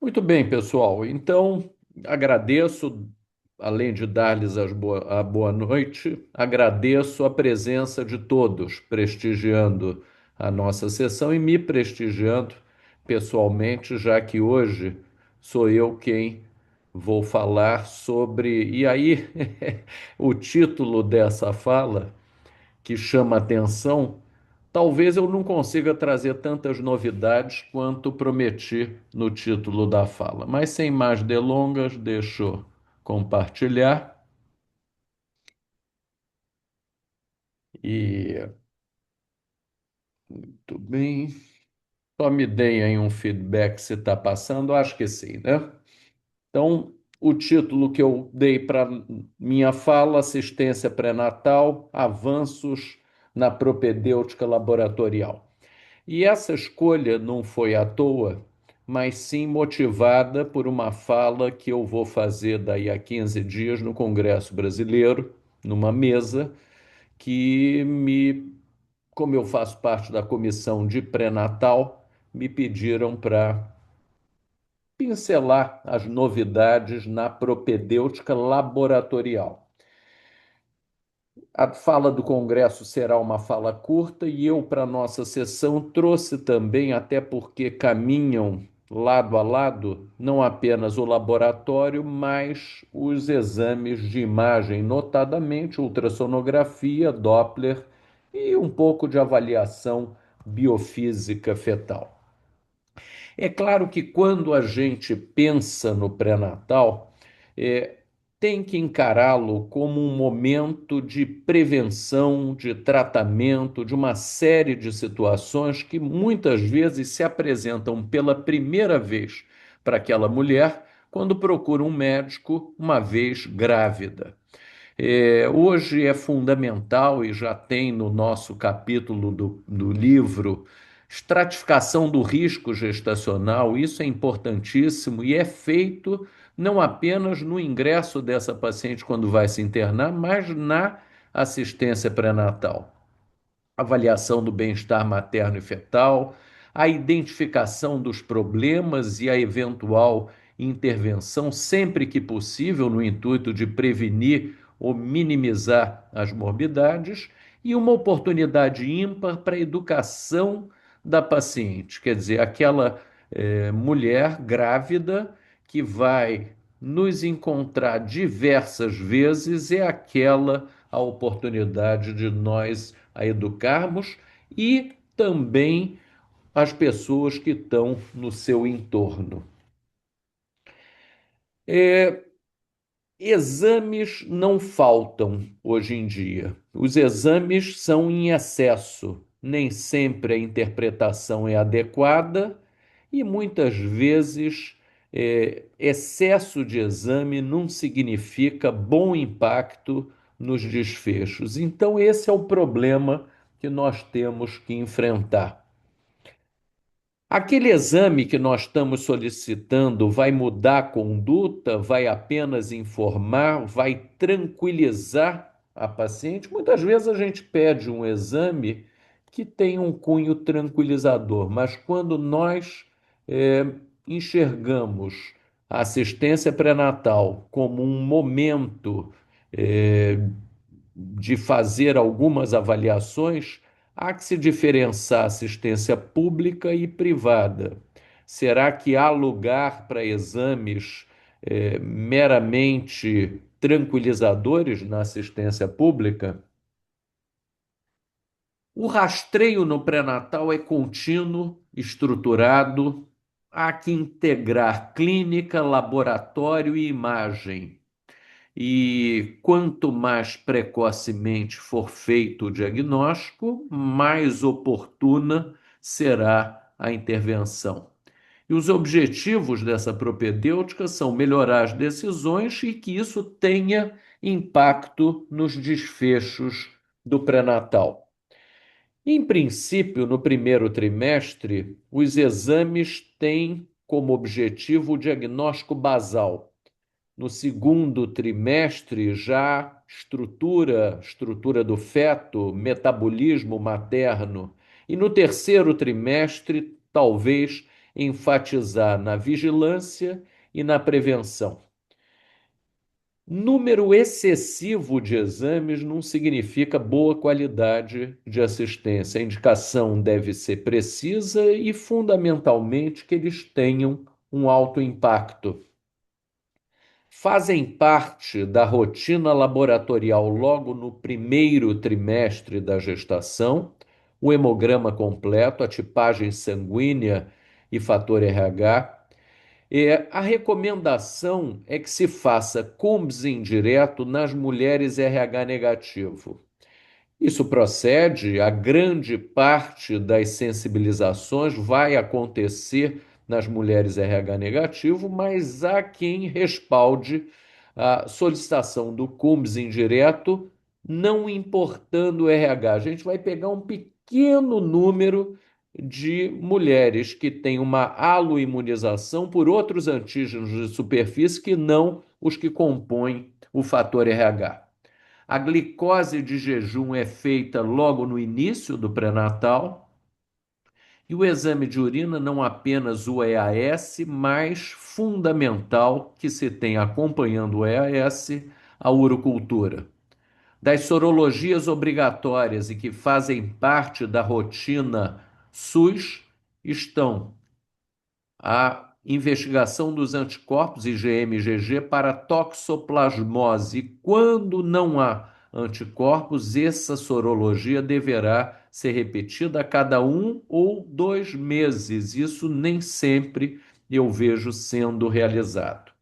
Muito bem, pessoal. Então, agradeço, além de dar-lhes a boa noite, agradeço a presença de todos, prestigiando a nossa sessão e me prestigiando pessoalmente, já que hoje sou eu quem vou falar sobre. E aí, o título dessa fala que chama atenção, talvez eu não consiga trazer tantas novidades quanto prometi no título da fala. Mas sem mais delongas, deixo eu compartilhar e tudo bem. Só me deem aí um feedback se está passando, acho que sim, né? Então, o título que eu dei para minha fala, assistência pré-natal, avanços na propedêutica laboratorial. E essa escolha não foi à toa, mas sim motivada por uma fala que eu vou fazer daí a 15 dias no Congresso Brasileiro, numa mesa como eu faço parte da comissão de pré-natal, me pediram para pincelar as novidades na propedêutica laboratorial. A fala do Congresso será uma fala curta e eu, para nossa sessão, trouxe também, até porque caminham lado a lado, não apenas o laboratório, mas os exames de imagem, notadamente ultrassonografia, Doppler e um pouco de avaliação biofísica fetal. É claro que quando a gente pensa no pré-natal, é, tem que encará-lo como um momento de prevenção, de tratamento, de uma série de situações que muitas vezes se apresentam pela primeira vez para aquela mulher quando procura um médico uma vez grávida. Hoje é fundamental, e já tem no nosso capítulo do livro, estratificação do risco gestacional. Isso é importantíssimo e é feito não apenas no ingresso dessa paciente quando vai se internar, mas na assistência pré-natal, avaliação do bem-estar materno e fetal, a identificação dos problemas e a eventual intervenção, sempre que possível, no intuito de prevenir ou minimizar as morbidades, e uma oportunidade ímpar para a educação da paciente, quer dizer, aquela mulher grávida que vai nos encontrar diversas vezes, é aquela a oportunidade de nós a educarmos e também as pessoas que estão no seu entorno. Exames não faltam hoje em dia. Os exames são em excesso. Nem sempre a interpretação é adequada e muitas vezes excesso de exame não significa bom impacto nos desfechos. Então, esse é o problema que nós temos que enfrentar. Aquele exame que nós estamos solicitando vai mudar a conduta, vai apenas informar, vai tranquilizar a paciente? Muitas vezes a gente pede um exame que tem um cunho tranquilizador, mas quando nós eh, enxergamos a assistência pré-natal como um momento eh, de fazer algumas avaliações, há que se diferenciar assistência pública e privada. Será que há lugar para exames meramente tranquilizadores na assistência pública? O rastreio no pré-natal é contínuo, estruturado, há que integrar clínica, laboratório e imagem. E quanto mais precocemente for feito o diagnóstico, mais oportuna será a intervenção. E os objetivos dessa propedêutica são melhorar as decisões e que isso tenha impacto nos desfechos do pré-natal. Em princípio, no primeiro trimestre, os exames têm como objetivo o diagnóstico basal. No segundo trimestre, já estrutura do feto, metabolismo materno. E no terceiro trimestre, talvez enfatizar na vigilância e na prevenção. Número excessivo de exames não significa boa qualidade de assistência. A indicação deve ser precisa e, fundamentalmente, que eles tenham um alto impacto. Fazem parte da rotina laboratorial logo no primeiro trimestre da gestação, o hemograma completo, a tipagem sanguínea e fator RH. A recomendação é que se faça combs indireto nas mulheres RH negativo. Isso procede, a grande parte das sensibilizações vai acontecer nas mulheres RH negativo, mas há quem respalde a solicitação do CUMBS indireto, não importando o RH. A gente vai pegar um pequeno número de mulheres que têm uma aloimunização por outros antígenos de superfície que não os que compõem o fator RH. A glicose de jejum é feita logo no início do pré-natal e o exame de urina não apenas o EAS, mas fundamental que se tenha acompanhando o EAS a urocultura. Das sorologias obrigatórias e que fazem parte da rotina SUS estão a investigação dos anticorpos IgM e IgG para toxoplasmose. E quando não há anticorpos, essa sorologia deverá ser repetida a cada 1 ou 2 meses. Isso nem sempre eu vejo sendo realizado.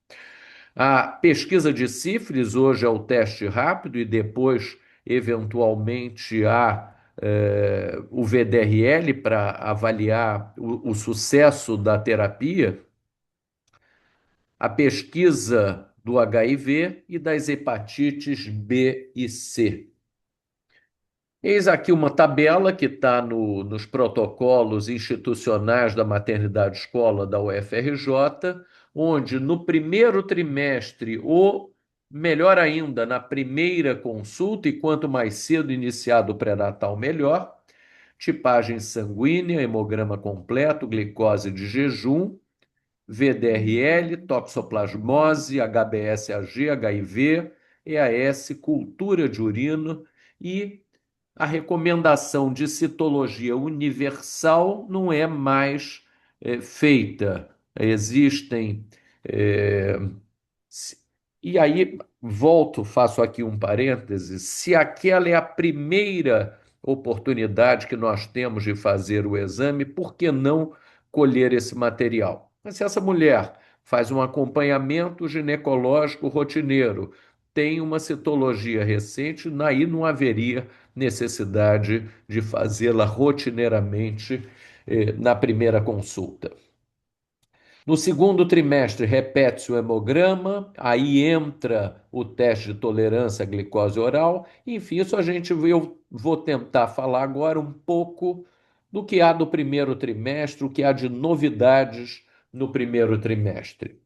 A pesquisa de sífilis hoje é o teste rápido e depois, eventualmente, há o VDRL para avaliar o sucesso da terapia, a pesquisa do HIV e das hepatites B e C. Eis aqui uma tabela que está nos protocolos institucionais da maternidade escola da UFRJ, onde no primeiro trimestre, ou melhor ainda, na primeira consulta, e quanto mais cedo iniciado o pré-natal, melhor, tipagem sanguínea, hemograma completo, glicose de jejum, VDRL, toxoplasmose, HBsAg, HIV, EAS, cultura de urina e a recomendação de citologia universal não é mais feita. Existem. é, e aí, volto, faço aqui um parêntese. Se aquela é a primeira oportunidade que nós temos de fazer o exame, por que não colher esse material? Mas se essa mulher faz um acompanhamento ginecológico rotineiro, tem uma citologia recente, aí não haveria necessidade de fazê-la rotineiramente na primeira consulta. No segundo trimestre, repete-se o hemograma, aí entra o teste de tolerância à glicose oral. Enfim, isso eu vou tentar falar agora um pouco do que há do primeiro trimestre, o que há de novidades no primeiro trimestre.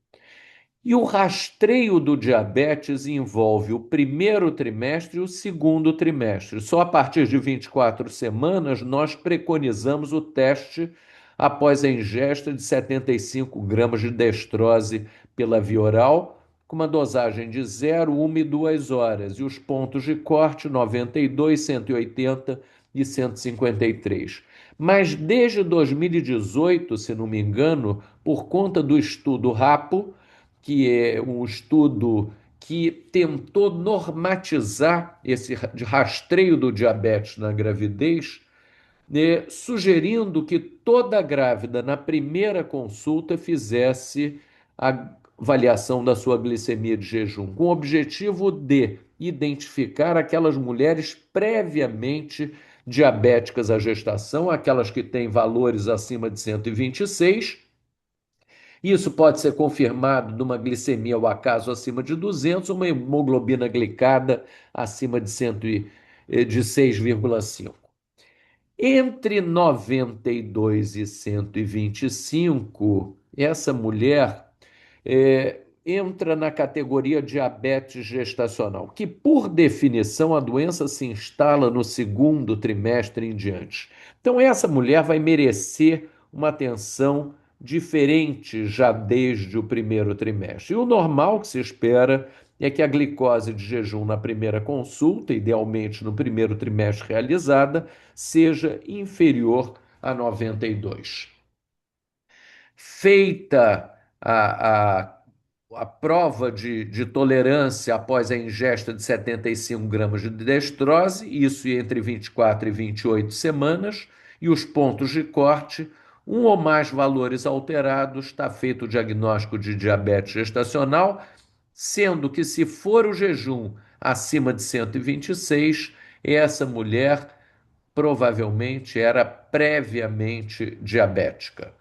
E o rastreio do diabetes envolve o primeiro trimestre e o segundo trimestre. Só a partir de 24 semanas nós preconizamos o teste após a ingesta de 75 gramas de destrose pela via oral, com uma dosagem de 0, 1 e 2 horas. E os pontos de corte 92, 180 e 153. Mas desde 2018, se não me engano, por conta do estudo RAPO, que é um estudo que tentou normatizar esse rastreio do diabetes na gravidez, né, sugerindo que toda grávida, na primeira consulta, fizesse a avaliação da sua glicemia de jejum, com o objetivo de identificar aquelas mulheres previamente diabéticas à gestação, aquelas que têm valores acima de 126. Isso pode ser confirmado numa glicemia ao acaso acima de 200, uma hemoglobina glicada acima de 6,5. Entre 92 e 125, essa mulher entra na categoria diabetes gestacional, que, por definição, a doença se instala no segundo trimestre em diante. Então, essa mulher vai merecer uma atenção diferente já desde o primeiro trimestre. E o normal que se espera é que a glicose de jejum na primeira consulta, idealmente no primeiro trimestre realizada, seja inferior a 92. Feita a prova de tolerância após a ingesta de 75 gramas de destrose, isso entre 24 e 28 semanas, e os pontos de corte, um ou mais valores alterados, está feito o diagnóstico de diabetes gestacional, sendo que se for o jejum acima de 126, essa mulher provavelmente era previamente diabética.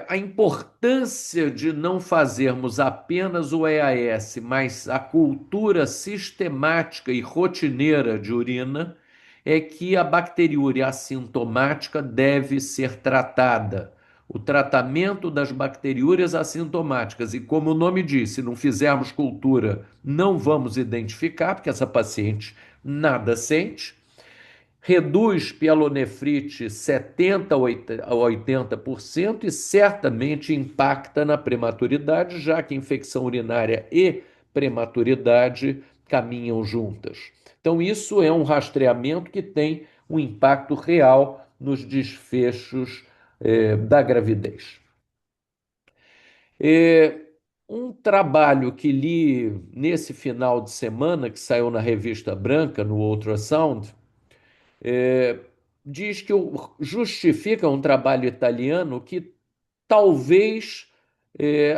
A importância de não fazermos apenas o EAS, mas a cultura sistemática e rotineira de urina, é que a bacteriúria assintomática deve ser tratada. O tratamento das bacteriúrias assintomáticas, e como o nome diz, se não fizermos cultura, não vamos identificar, porque essa paciente nada sente, reduz pielonefrite 70 a 80% e certamente impacta na prematuridade, já que infecção urinária e prematuridade caminham juntas. Então, isso é um rastreamento que tem um impacto real nos desfechos da gravidez. É, um trabalho que li nesse final de semana, que saiu na Revista Branca, no Ultrasound, é, diz que justifica um trabalho italiano que talvez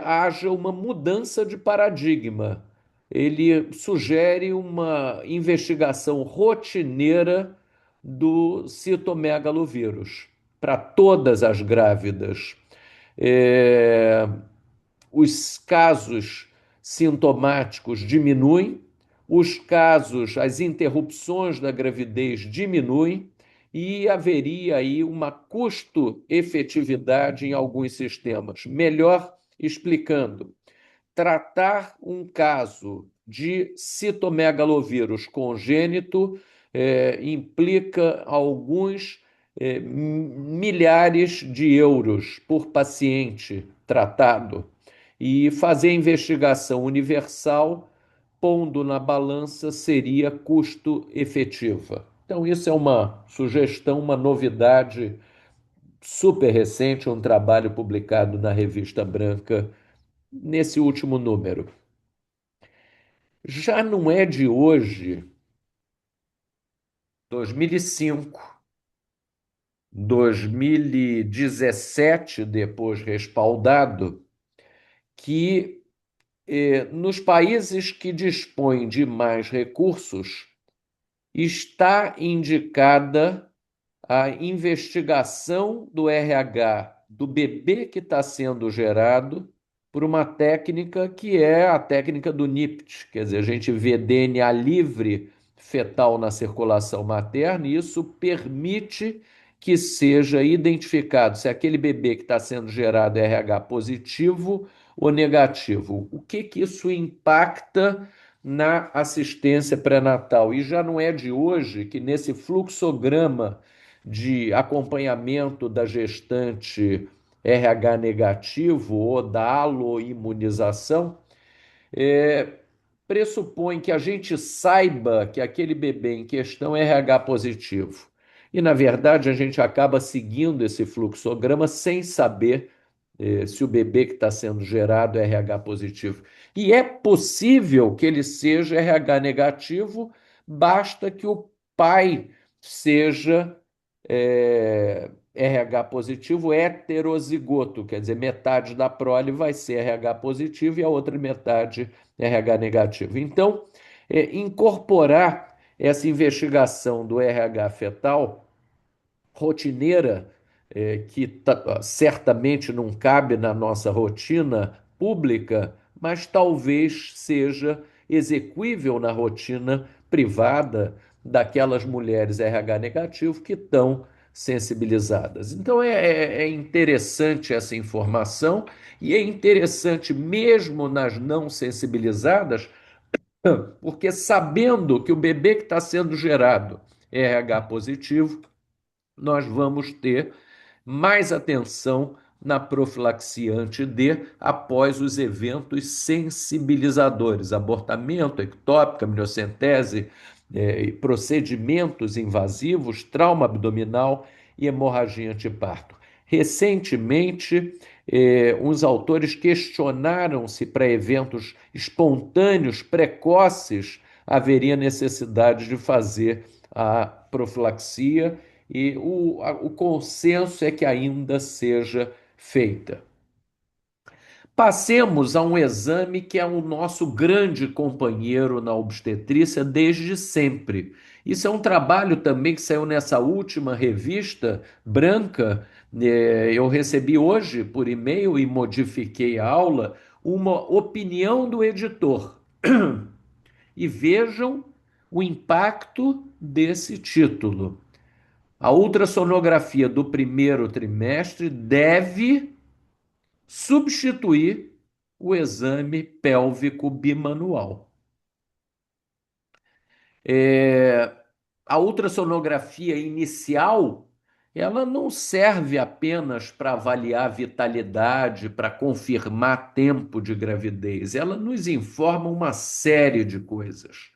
haja uma mudança de paradigma. Ele sugere uma investigação rotineira do citomegalovírus para todas as grávidas. É, os casos sintomáticos diminuem, os casos, as interrupções da gravidez diminuem e haveria aí uma custo-efetividade em alguns sistemas. Melhor explicando, tratar um caso de citomegalovírus congênito implica alguns milhares de euros por paciente tratado e fazer a investigação universal, pondo na balança, seria custo efetiva. Então, isso é uma sugestão, uma novidade super recente, um trabalho publicado na Revista Branca nesse último número. Já não é de hoje, 2005, 2017, depois respaldado, que nos países que dispõem de mais recursos, está indicada a investigação do RH do bebê que está sendo gerado por uma técnica que é a técnica do NIPT, quer dizer, a gente vê DNA livre fetal na circulação materna e isso permite que seja identificado se aquele bebê que está sendo gerado é RH positivo ou negativo. O que que isso impacta na assistência pré-natal? E já não é de hoje que nesse fluxograma de acompanhamento da gestante RH negativo ou da aloimunização, é, pressupõe que a gente saiba que aquele bebê em questão é RH positivo. E, na verdade, a gente acaba seguindo esse fluxograma sem saber se o bebê que está sendo gerado é RH positivo. E é possível que ele seja RH negativo, basta que o pai seja RH positivo heterozigoto, quer dizer, metade da prole vai ser RH positivo e a outra metade RH negativo. Então, incorporar essa investigação do RH fetal rotineira, que certamente não cabe na nossa rotina pública, mas talvez seja execuível na rotina privada daquelas mulheres RH negativo que estão sensibilizadas. Então é interessante essa informação e é interessante mesmo nas não sensibilizadas, porque sabendo que o bebê que está sendo gerado é RH positivo, nós vamos ter mais atenção na profilaxia anti-D após os eventos sensibilizadores, abortamento, ectópica, amniocentese, procedimentos invasivos, trauma abdominal e hemorragia antiparto. Recentemente, os autores questionaram se para eventos espontâneos, precoces, haveria necessidade de fazer a profilaxia e o consenso é que ainda seja feita. Passemos a um exame que é o nosso grande companheiro na obstetrícia desde sempre. Isso é um trabalho também que saiu nessa última revista branca. Eu recebi hoje por e-mail e modifiquei a aula uma opinião do editor. E vejam o impacto desse título. A ultrassonografia do primeiro trimestre deve substituir o exame pélvico bimanual. A ultrassonografia inicial, ela não serve apenas para avaliar a vitalidade, para confirmar tempo de gravidez, ela nos informa uma série de coisas.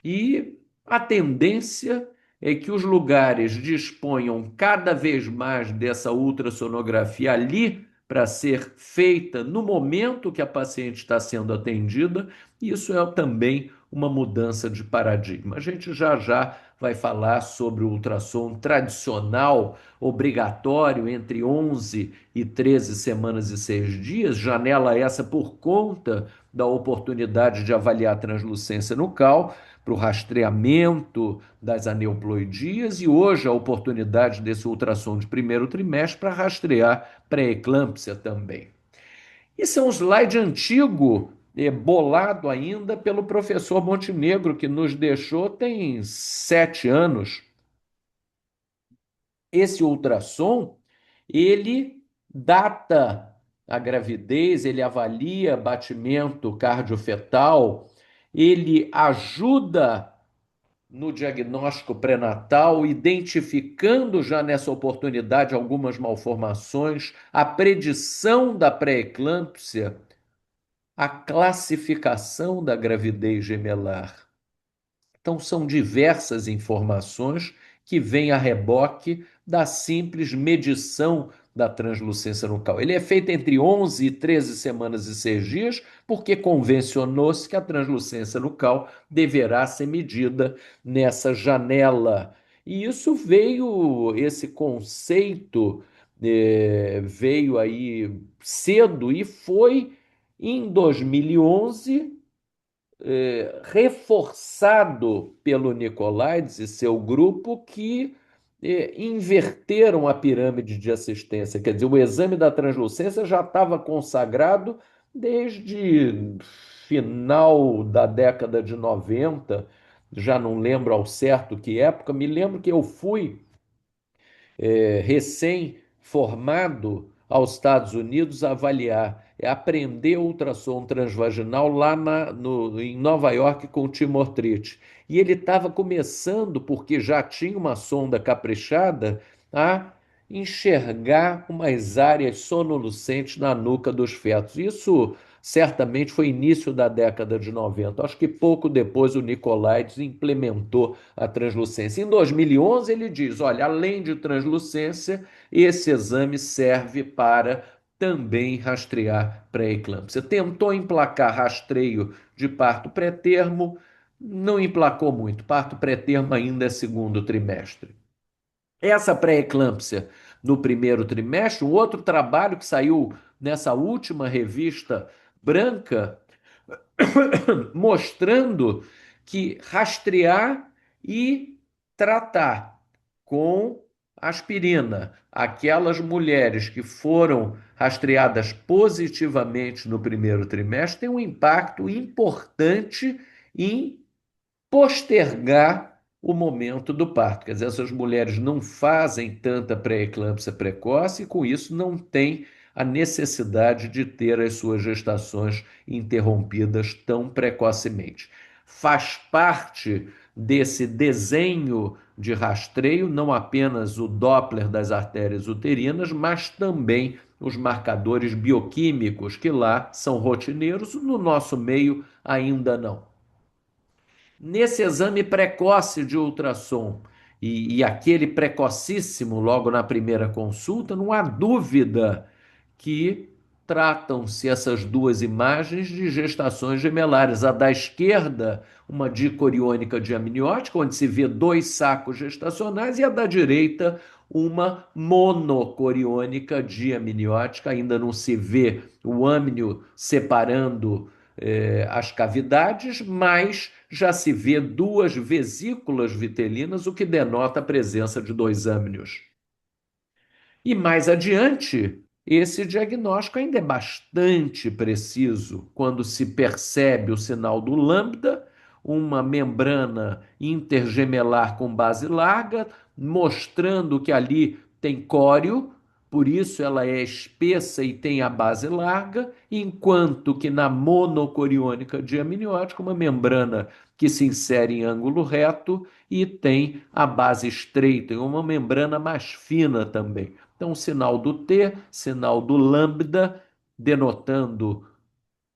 E a tendência é que os lugares disponham cada vez mais dessa ultrassonografia ali para ser feita no momento que a paciente está sendo atendida. Isso é também uma mudança de paradigma. A gente já já vai falar sobre o ultrassom tradicional, obrigatório entre 11 e 13 semanas e 6 dias, janela essa por conta da oportunidade de avaliar a translucência nucal, para o rastreamento das aneuploidias e hoje a oportunidade desse ultrassom de primeiro trimestre para rastrear pré-eclâmpsia também. Isso é um slide antigo, bolado ainda pelo professor Montenegro, que nos deixou tem 7 anos. Esse ultrassom, ele data a gravidez, ele avalia batimento cardiofetal, ele ajuda no diagnóstico pré-natal, identificando já nessa oportunidade algumas malformações, a predição da pré-eclâmpsia, a classificação da gravidez gemelar. Então, são diversas informações que vêm a reboque da simples medição da translucência nucal. Ele é feito entre 11 e 13 semanas e 6 dias, porque convencionou-se que a translucência nucal deverá ser medida nessa janela. E isso veio, esse conceito veio aí cedo e foi em 2011 reforçado pelo Nicolaides e seu grupo que inverteram a pirâmide de assistência. Quer dizer, o exame da translucência já estava consagrado desde final da década de 90, já não lembro ao certo que época, me lembro que eu fui recém-formado aos Estados Unidos a avaliar, aprender ultrassom transvaginal lá em Nova York com o Timor Trite. E ele estava começando, porque já tinha uma sonda caprichada, a enxergar umas áreas sonolucentes na nuca dos fetos. Isso certamente foi início da década de 90. Acho que pouco depois o Nicolaides implementou a translucência. Em 2011 ele diz, olha, além de translucência, esse exame serve para também rastrear pré-eclâmpsia. Tentou emplacar rastreio de parto pré-termo, não emplacou muito. Parto pré-termo ainda é segundo trimestre. Essa pré-eclâmpsia no primeiro trimestre, um outro trabalho que saiu nessa última revista branca, mostrando que rastrear e tratar com aspirina aquelas mulheres que foram rastreadas positivamente no primeiro trimestre tem um impacto importante em postergar o momento do parto. Quer dizer, essas mulheres não fazem tanta pré-eclâmpsia precoce e, com isso, não têm a necessidade de ter as suas gestações interrompidas tão precocemente. Faz parte desse desenho de rastreio, não apenas o Doppler das artérias uterinas, mas também os marcadores bioquímicos, que lá são rotineiros, no nosso meio ainda não. Nesse exame precoce de ultrassom e aquele precocíssimo logo na primeira consulta, não há dúvida que tratam-se essas duas imagens de gestações gemelares. A da esquerda, uma dicoriônica diamniótica, onde se vê dois sacos gestacionais, e a da direita, uma monocoriônica diamniótica. Ainda não se vê o âmnio separando as cavidades, mas já se vê duas vesículas vitelinas, o que denota a presença de dois âmnios. E mais adiante, esse diagnóstico ainda é bastante preciso quando se percebe o sinal do lambda, uma membrana intergemelar com base larga, mostrando que ali tem córeo, por isso ela é espessa e tem a base larga, enquanto que na monocoriônica diamniótica, uma membrana que se insere em ângulo reto e tem a base estreita, e uma membrana mais fina também. Então, sinal do T, sinal do lambda, denotando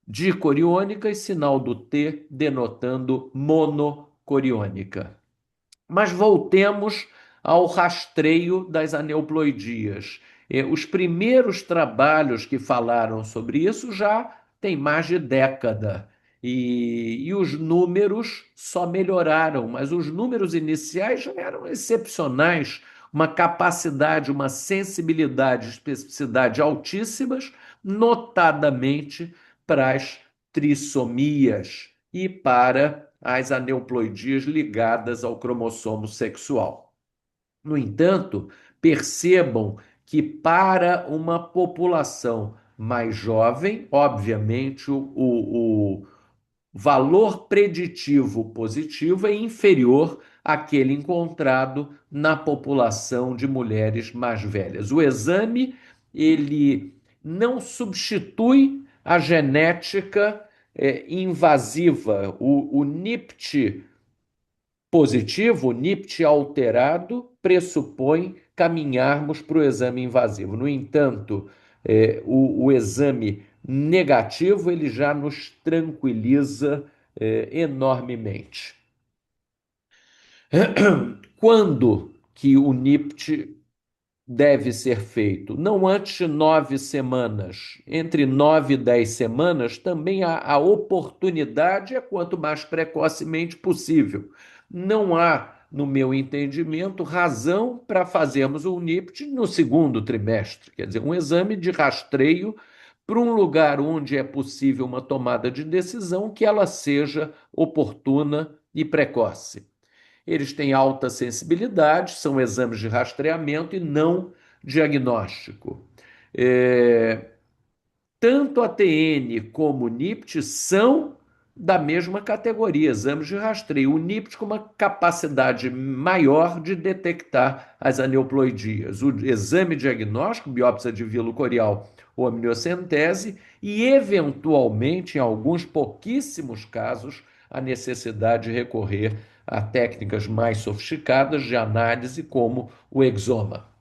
dicoriônica, e sinal do T, denotando monocoriônica. Mas voltemos ao rastreio das aneuploidias. Os primeiros trabalhos que falaram sobre isso já têm mais de década. E os números só melhoraram, mas os números iniciais já eram excepcionais, uma capacidade, uma sensibilidade, especificidade altíssimas, notadamente para as trissomias e para as aneuploidias ligadas ao cromossomo sexual. No entanto, percebam que para uma população mais jovem, obviamente, o valor preditivo positivo é inferior àquele encontrado na população de mulheres mais velhas. O exame, ele não substitui a genética invasiva. O NIPT positivo, o NIPT alterado, pressupõe caminharmos para o exame invasivo. No entanto, o exame negativo ele já nos tranquiliza enormemente. Quando que o NIPT deve ser feito? Não antes de 9 semanas. Entre 9 e 10 semanas, também a oportunidade é quanto mais precocemente possível. Não há, no meu entendimento, razão para fazermos o NIPT no segundo trimestre. Quer dizer, um exame de rastreio para um lugar onde é possível uma tomada de decisão que ela seja oportuna e precoce. Eles têm alta sensibilidade, são exames de rastreamento e não diagnóstico. É, Tanto a TN como o NIPT são da mesma categoria, exames de rastreio. O NIPT com uma capacidade maior de detectar as aneuploidias. O exame diagnóstico, biópsia de vilo corial ou amniocentese, e, eventualmente, em alguns pouquíssimos casos, a necessidade de recorrer a técnicas mais sofisticadas de análise, como o exoma.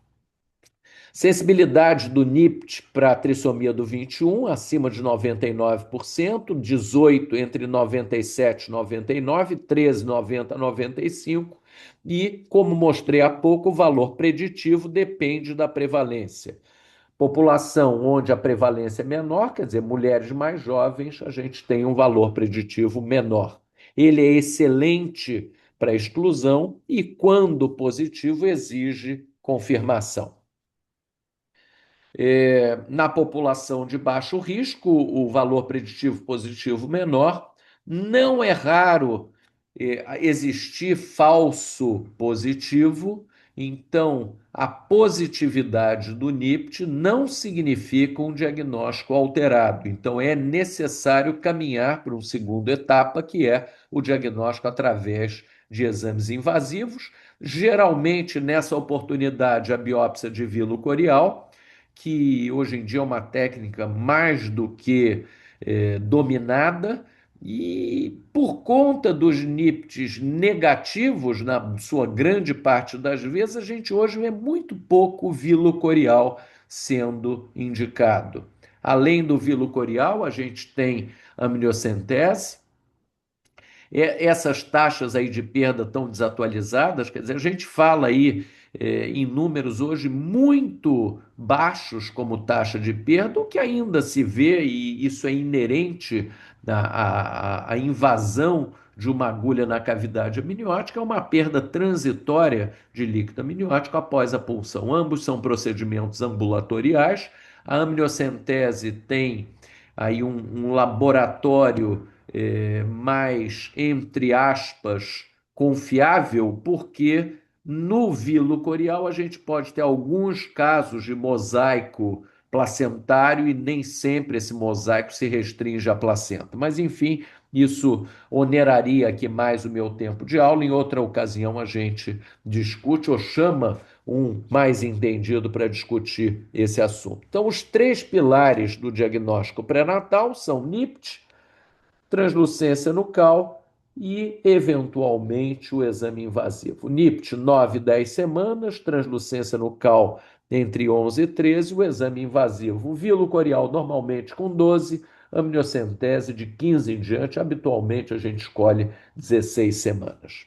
Sensibilidade do NIPT para a trissomia do 21, acima de 99%, 18 entre 97 e 99, 13, 90 a 95, e, como mostrei há pouco, o valor preditivo depende da prevalência. População onde a prevalência é menor, quer dizer, mulheres mais jovens, a gente tem um valor preditivo menor. Ele é excelente para exclusão e, quando positivo, exige confirmação. Na população de baixo risco, o valor preditivo positivo menor. Não é raro existir falso positivo, então a positividade do NIPT não significa um diagnóstico alterado. Então é necessário caminhar para uma segunda etapa, que é o diagnóstico através de exames invasivos. Geralmente, nessa oportunidade, a biópsia de vilo corial, que hoje em dia é uma técnica mais do que dominada, E por conta dos NIPTs negativos, na sua grande parte das vezes, a gente hoje vê muito pouco vilo corial sendo indicado. Além do vilo corial, a gente tem amniocentese. Essas taxas aí de perda tão desatualizadas, quer dizer, a gente fala aí em números hoje muito baixos como taxa de perda, o que ainda se vê, e isso é inerente à invasão de uma agulha na cavidade amniótica, é uma perda transitória de líquido amniótico após a punção. Ambos são procedimentos ambulatoriais. A amniocentese tem aí um laboratório mais, entre aspas, confiável, porque no vilo corial a gente pode ter alguns casos de mosaico placentário e nem sempre esse mosaico se restringe à placenta. Mas, enfim, isso oneraria aqui mais o meu tempo de aula. Em outra ocasião a gente discute ou chama um mais entendido para discutir esse assunto. Então, os três pilares do diagnóstico pré-natal são NIPT, translucência nucal e, eventualmente, o exame invasivo. NIPT, 9 e 10 semanas, translucência nucal entre 11 e 13, o exame invasivo. O vilo corial, normalmente com 12, amniocentese de 15 em diante, habitualmente a gente escolhe 16 semanas.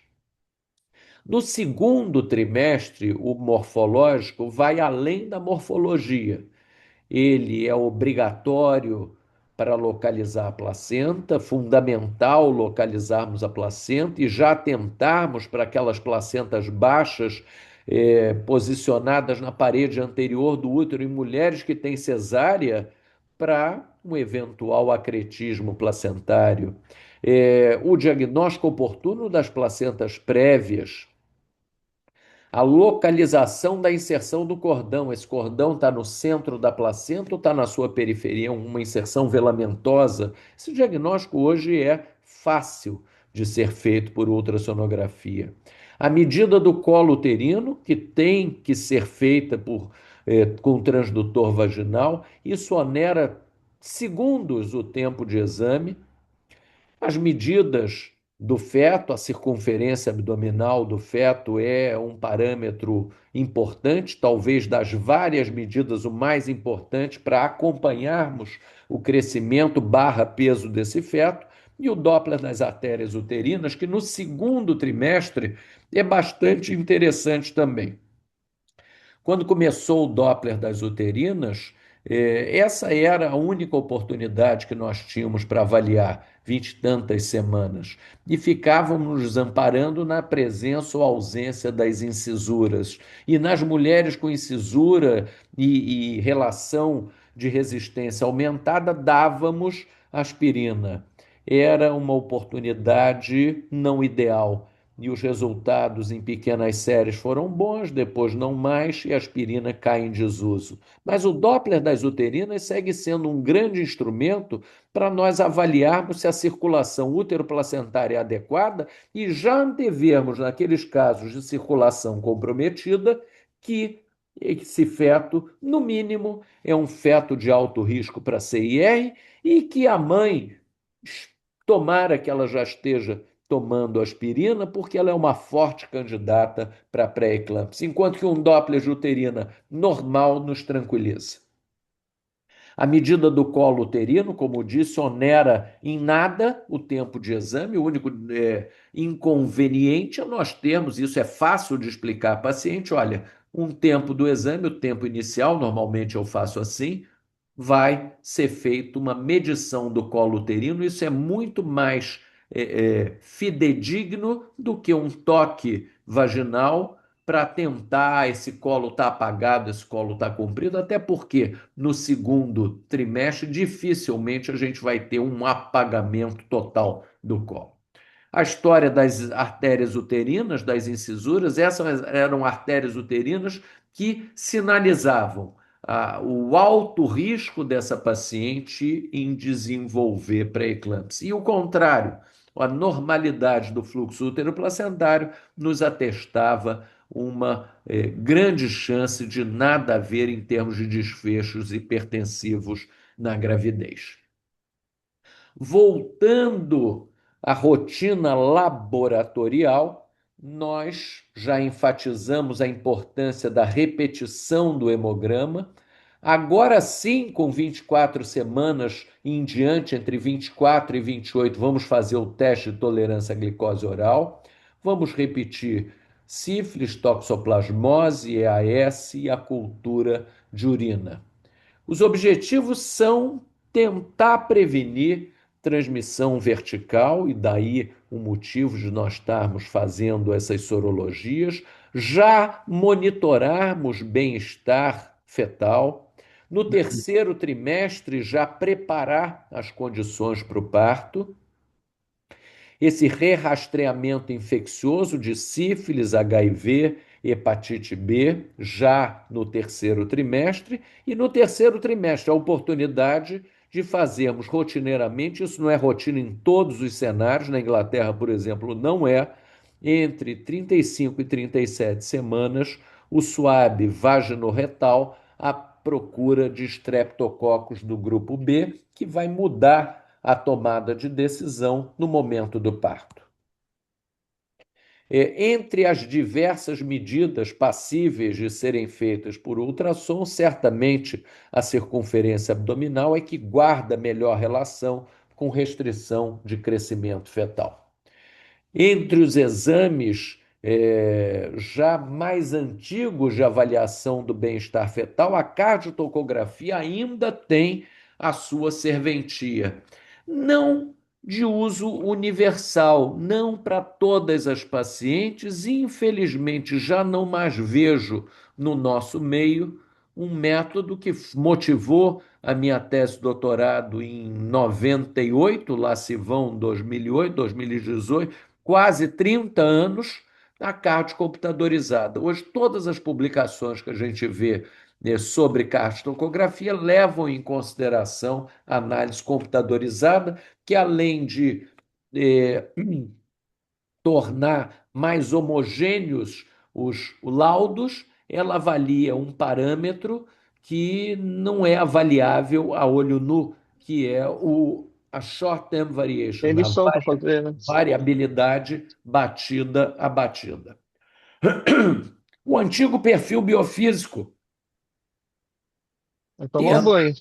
No segundo trimestre, o morfológico vai além da morfologia. Ele é obrigatório para localizar a placenta, fundamental localizarmos a placenta e já tentarmos para aquelas placentas baixas posicionadas na parede anterior do útero em mulheres que têm cesárea para um eventual acretismo placentário. O diagnóstico oportuno das placentas prévias, a localização da inserção do cordão. Esse cordão está no centro da placenta ou está na sua periferia, uma inserção velamentosa? Esse diagnóstico hoje é fácil de ser feito por ultrassonografia. A medida do colo uterino, que tem que ser feita com transdutor vaginal, isso onera segundos o tempo de exame. As medidas do feto, a circunferência abdominal do feto é um parâmetro importante, talvez das várias medidas o mais importante para acompanharmos o crescimento barra peso desse feto, e o Doppler das artérias uterinas, que no segundo trimestre é bastante interessante também. Quando começou o Doppler das uterinas, essa era a única oportunidade que nós tínhamos para avaliar 20 e tantas semanas. E ficávamos nos amparando na presença ou ausência das incisuras. E nas mulheres com incisura e relação de resistência aumentada, dávamos aspirina. Era uma oportunidade não ideal e os resultados em pequenas séries foram bons, depois não mais, e a aspirina cai em desuso. Mas o Doppler das uterinas segue sendo um grande instrumento para nós avaliarmos se a circulação útero-placentária é adequada e já antevermos, naqueles casos de circulação comprometida, que esse feto, no mínimo, é um feto de alto risco para CIR e que a mãe, tomara que ela já esteja tomando aspirina, porque ela é uma forte candidata para pré-eclâmpsia, enquanto que um Doppler de uterina normal nos tranquiliza. A medida do colo uterino, como disse, onera em nada o tempo de exame. O único inconveniente é nós termos, isso é fácil de explicar ao paciente, olha, um tempo do exame, o tempo inicial, normalmente eu faço assim, vai ser feita uma medição do colo uterino. Isso é muito mais fidedigno do que um toque vaginal para tentar esse colo está apagado, esse colo está comprido, até porque no segundo trimestre dificilmente a gente vai ter um apagamento total do colo. A história das artérias uterinas, das incisuras, essas eram artérias uterinas que sinalizavam o alto risco dessa paciente em desenvolver pré-eclâmpsia. E o contrário, a normalidade do fluxo útero-placentário nos atestava uma grande chance de nada haver em termos de desfechos hipertensivos na gravidez. Voltando à rotina laboratorial, nós já enfatizamos a importância da repetição do hemograma. Agora sim, com 24 semanas em diante, entre 24 e 28, vamos fazer o teste de tolerância à glicose oral. Vamos repetir sífilis, toxoplasmose, EAS e a cultura de urina. Os objetivos são tentar prevenir transmissão vertical, e daí o motivo de nós estarmos fazendo essas sorologias, já monitorarmos bem-estar fetal. No terceiro trimestre, já preparar as condições para o parto, esse rerastreamento infeccioso de sífilis, HIV, hepatite B, já no terceiro trimestre, e no terceiro trimestre a oportunidade de fazermos rotineiramente, isso não é rotina em todos os cenários, na Inglaterra, por exemplo, não é, entre 35 e 37 semanas, o SWAB vaginorretal à procura de estreptococcus do grupo B, que vai mudar a tomada de decisão no momento do parto. Entre as diversas medidas passíveis de serem feitas por ultrassom, certamente a circunferência abdominal é que guarda melhor relação com restrição de crescimento fetal. Entre os exames já mais antigos de avaliação do bem-estar fetal, a cardiotocografia ainda tem a sua serventia. Não de uso universal, não para todas as pacientes, e infelizmente já não mais vejo no nosso meio um método que motivou a minha tese de doutorado em 98, lá se vão 2008, 2018, quase 30 anos, a cardio computadorizada. Hoje, todas as publicações que a gente vê sobre cardiotocografia levam em consideração a análise computadorizada, que além de eh, tornar mais homogêneos os laudos, ela avalia um parâmetro que não é avaliável a olho nu, que é a short term variation, Tem lição para fazer, né? variabilidade batida a batida. O antigo perfil biofísico, Vai tomar um termo, banho.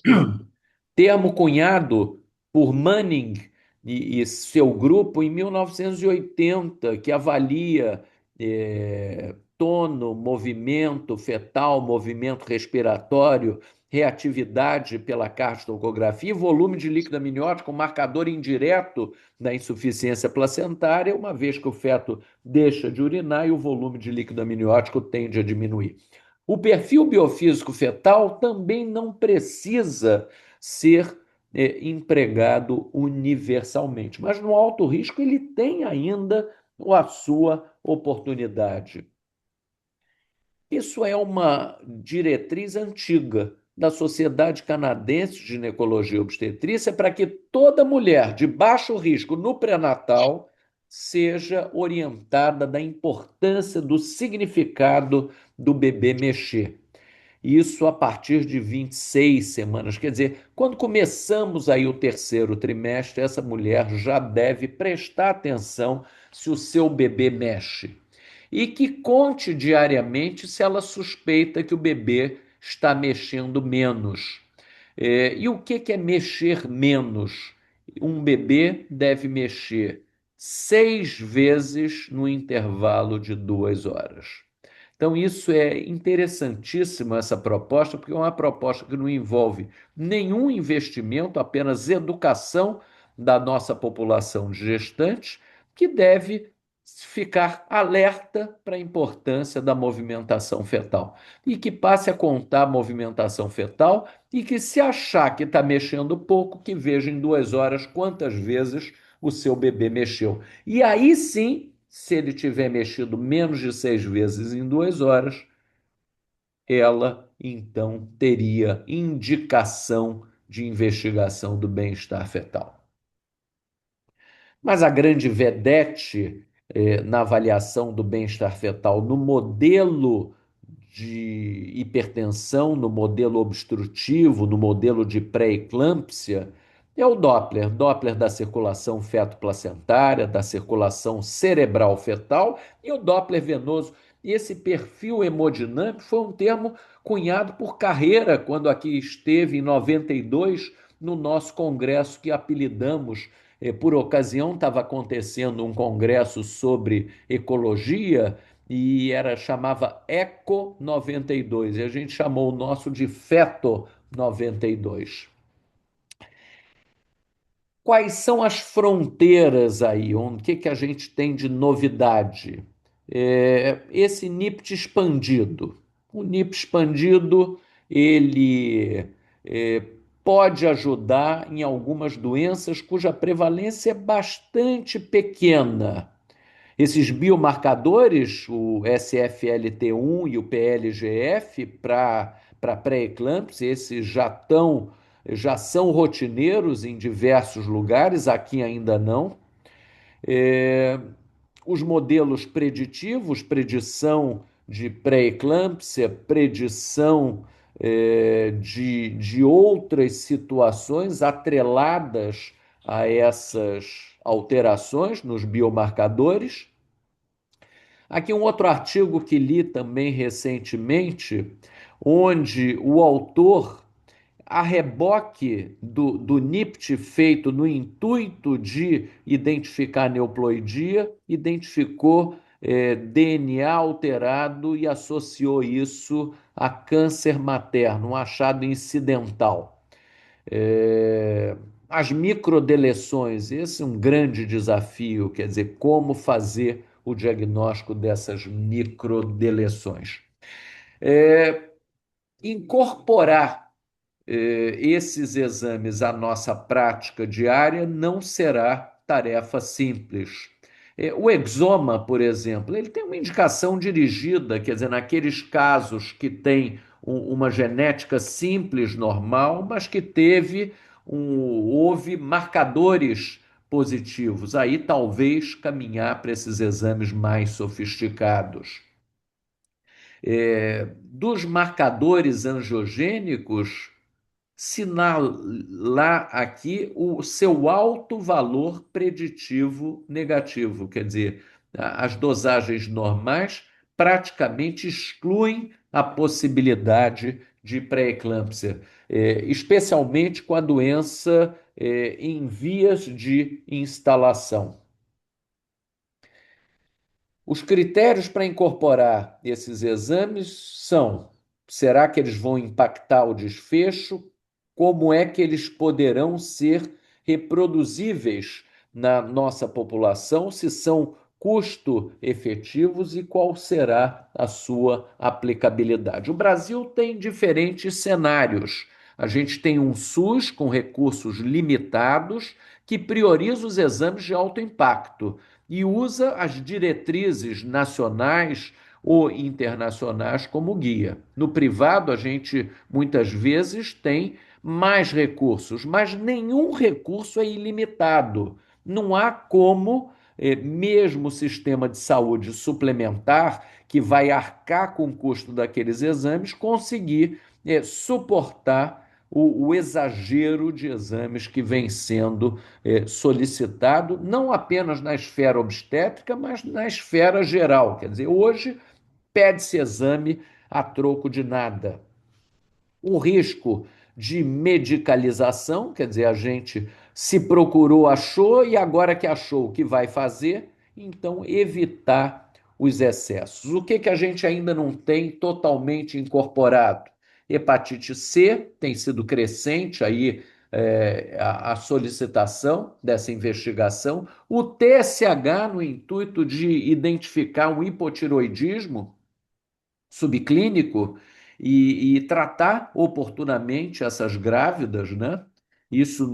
termo cunhado por Manning seu grupo em 1980, que avalia tono, movimento fetal, movimento respiratório, reatividade pela cardiotocografia e volume de líquido amniótico, um marcador indireto da insuficiência placentária, uma vez que o feto deixa de urinar e o volume de líquido amniótico tende a diminuir. O perfil biofísico fetal também não precisa ser empregado universalmente, mas no alto risco ele tem ainda a sua oportunidade. Isso é uma diretriz antiga da Sociedade Canadense de Ginecologia e Obstetrícia para que toda mulher de baixo risco no pré-natal seja orientada da importância do significado do bebê mexer. Isso a partir de 26 semanas. Quer dizer, quando começamos aí o terceiro trimestre, essa mulher já deve prestar atenção se o seu bebê mexe. E que conte diariamente se ela suspeita que o bebê está mexendo menos. E o que é mexer menos? Um bebê deve mexer 6 vezes no intervalo de 2 horas. Então, isso é interessantíssimo, essa proposta, porque é uma proposta que não envolve nenhum investimento, apenas educação da nossa população de gestantes, que deve ficar alerta para a importância da movimentação fetal. E que passe a contar a movimentação fetal e que, se achar que está mexendo pouco, que veja em 2 horas quantas vezes o seu bebê mexeu. E aí sim, se ele tiver mexido menos de 6 vezes em 2 horas, ela então teria indicação de investigação do bem-estar fetal. Mas a grande vedete na avaliação do bem-estar fetal no modelo de hipertensão, no modelo obstrutivo, no modelo de pré-eclâmpsia, É o Doppler, Doppler da circulação feto-placentária, da circulação cerebral fetal e o Doppler venoso. E esse perfil hemodinâmico foi um termo cunhado por Carreira, quando aqui esteve em 92, no nosso congresso que apelidamos, por ocasião, estava acontecendo um congresso sobre ecologia e chamava Eco 92, e a gente chamou o nosso de Feto 92. Quais são as fronteiras aí? O que a gente tem de novidade? Esse NIPT expandido. O NIPT expandido, ele é, pode ajudar em algumas doenças cuja prevalência é bastante pequena. Esses biomarcadores, o SFLT1 e o PLGF, para pré-eclâmpsia, esses já são rotineiros em diversos lugares, aqui ainda não. É, os modelos preditivos, predição de pré-eclâmpsia, predição de outras situações atreladas a essas alterações nos biomarcadores. Aqui um outro artigo que li também recentemente, onde o autor, a reboque do NIPT feito no intuito de identificar neuploidia, identificou DNA alterado e associou isso a câncer materno, um achado incidental. É, as microdeleções, esse é um grande desafio, quer dizer, como fazer o diagnóstico dessas microdeleções. É, incorporar esses exames à nossa prática diária não será tarefa simples. O exoma, por exemplo, ele tem uma indicação dirigida, quer dizer, naqueles casos que tem uma genética simples, normal, mas que houve marcadores positivos. Aí talvez caminhar para esses exames mais sofisticados. Dos marcadores angiogênicos, sinalar aqui o seu alto valor preditivo negativo, quer dizer, as dosagens normais praticamente excluem a possibilidade de pré-eclâmpsia, especialmente com a doença em vias de instalação. Os critérios para incorporar esses exames são: será que eles vão impactar o desfecho? Como é que eles poderão ser reproduzíveis na nossa população? Se são custo efetivos e qual será a sua aplicabilidade? O Brasil tem diferentes cenários. A gente tem um SUS com recursos limitados que prioriza os exames de alto impacto e usa as diretrizes nacionais ou internacionais como guia. No privado, a gente muitas vezes tem mais recursos, mas nenhum recurso é ilimitado. Não há como, mesmo o sistema de saúde suplementar, que vai arcar com o custo daqueles exames, conseguir suportar o exagero de exames que vem sendo solicitado, não apenas na esfera obstétrica, mas na esfera geral. Quer dizer, hoje pede-se exame a troco de nada. O risco de medicalização, quer dizer, a gente se procurou, achou, e agora que achou, o que vai fazer? Então, evitar os excessos. O que a gente ainda não tem totalmente incorporado? Hepatite C tem sido crescente aí a solicitação dessa investigação. O TSH, no intuito de identificar um hipotiroidismo subclínico e tratar oportunamente essas grávidas, né? Isso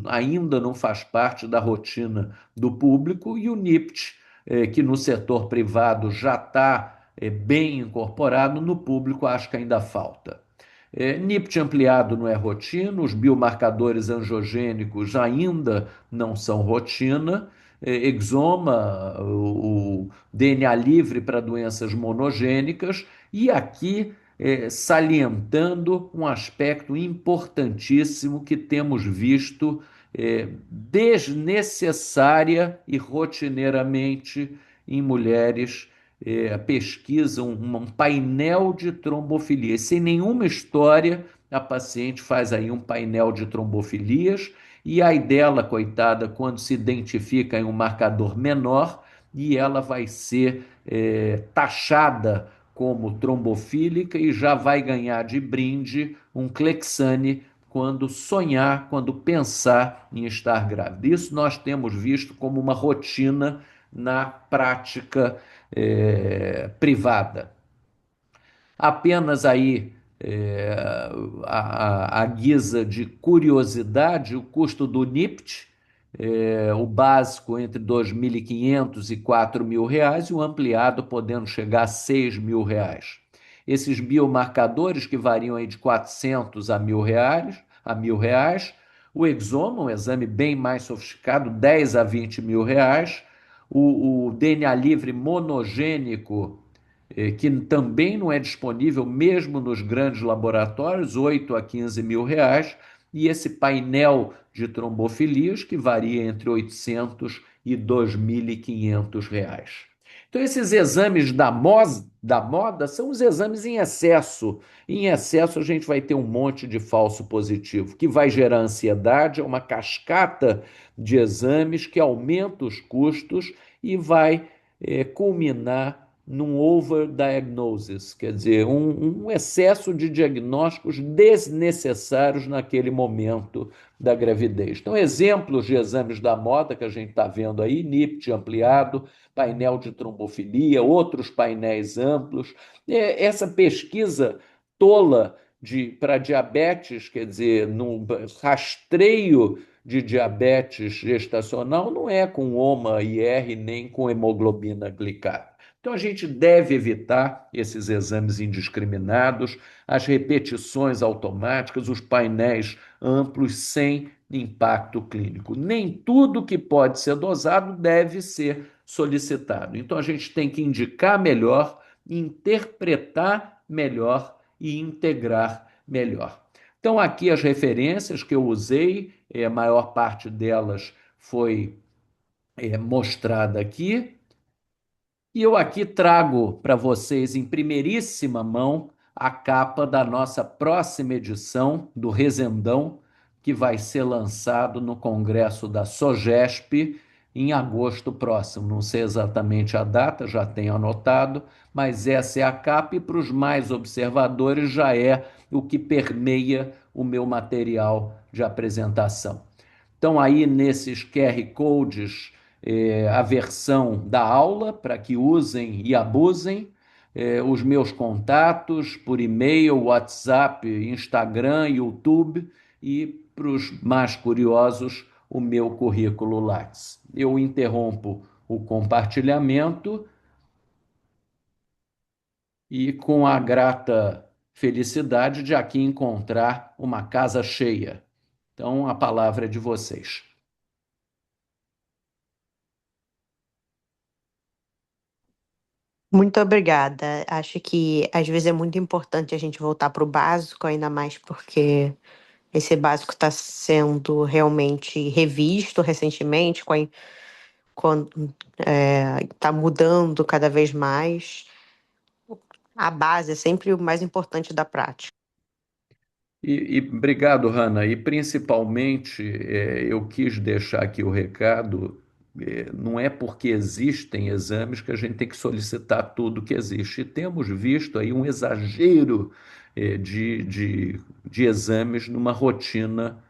ainda não faz parte da rotina do público, e o NIPT, que no setor privado já está bem incorporado, no público acho que ainda falta. NIPT ampliado não é rotina, os biomarcadores angiogênicos ainda não são rotina, exoma, o DNA livre para doenças monogênicas, e aqui salientando um aspecto importantíssimo que temos visto desnecessária e rotineiramente em mulheres. Pesquisam um painel de trombofilias. Sem nenhuma história, a paciente faz aí um painel de trombofilias e aí dela, coitada, quando se identifica em um marcador menor, e ela vai ser taxada como trombofílica e já vai ganhar de brinde um Clexane quando sonhar, quando pensar em estar grávida. Isso nós temos visto como uma rotina na prática privada. Apenas aí, a guisa de curiosidade, o custo do NIPT, o básico entre 2.500 e 4.000 reais e o ampliado podendo chegar a 6.000 reais. Esses biomarcadores que variam aí de 400 a 1.000 reais, o exoma, um exame bem mais sofisticado, 10 a 20 mil reais, o DNA livre monogênico, que também não é disponível mesmo nos grandes laboratórios, 8 a 15 mil reais, e esse painel de trombofilias que varia entre 800 e 2.500 reais. Então, esses exames da moda são os exames em excesso. Em excesso, a gente vai ter um monte de falso positivo, que vai gerar ansiedade, é uma cascata de exames que aumenta os custos e vai culminar num overdiagnosis, quer dizer, um excesso de diagnósticos desnecessários naquele momento da gravidez. Então, exemplos de exames da moda que a gente está vendo aí, NIPT ampliado, painel de trombofilia, outros painéis amplos. Essa pesquisa tola para diabetes, quer dizer, num rastreio de diabetes gestacional, não é com OMA-IR nem com hemoglobina glicada. Então, a gente deve evitar esses exames indiscriminados, as repetições automáticas, os painéis amplos sem impacto clínico. Nem tudo que pode ser dosado deve ser solicitado. Então, a gente tem que indicar melhor, interpretar melhor e integrar melhor. Então, aqui as referências que eu usei, a maior parte delas foi mostrada aqui. E eu aqui trago para vocês em primeiríssima mão a capa da nossa próxima edição do Resendão, que vai ser lançado no Congresso da SOGESP em agosto próximo. Não sei exatamente a data, já tenho anotado, mas essa é a capa e para os mais observadores já é o que permeia o meu material de apresentação. Então, aí nesses QR Codes, a versão da aula para que usem e abusem, os meus contatos por e-mail, WhatsApp, Instagram, YouTube e, para os mais curiosos, o meu currículo Lattes. Eu interrompo o compartilhamento e com a grata felicidade de aqui encontrar uma casa cheia. Então, a palavra é de vocês. Muito obrigada. Acho que às vezes é muito importante a gente voltar para o básico, ainda mais porque esse básico está sendo realmente revisto recentemente, está mudando cada vez mais. A base é sempre o mais importante da prática. Obrigado, Hanna. E principalmente, eu quis deixar aqui o recado: não é porque existem exames que a gente tem que solicitar tudo que existe. E temos visto aí um exagero, de exames numa rotina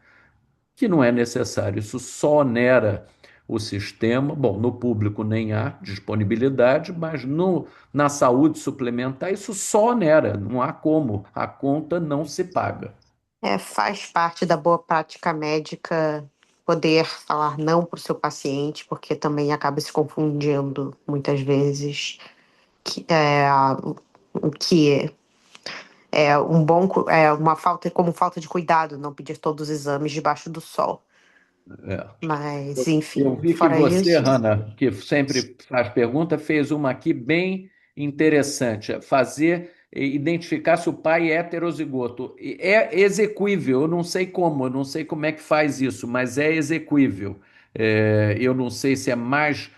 que não é necessário. Isso só onera o sistema. Bom, no público nem há disponibilidade, mas na saúde suplementar isso só onera, não há como, a conta não se paga. Faz parte da boa prática médica poder falar não para o seu paciente, porque também acaba se confundindo muitas vezes o que uma falta como falta de cuidado não pedir todos os exames debaixo do sol. É. Mas, Eu enfim, vi que fora você, isso. Hanna, que sempre faz pergunta, fez uma aqui bem interessante. Fazer identificar se o pai é heterozigoto. É exequível, eu não sei como, eu não sei como é que faz isso, mas é exequível. Eu não sei se é mais.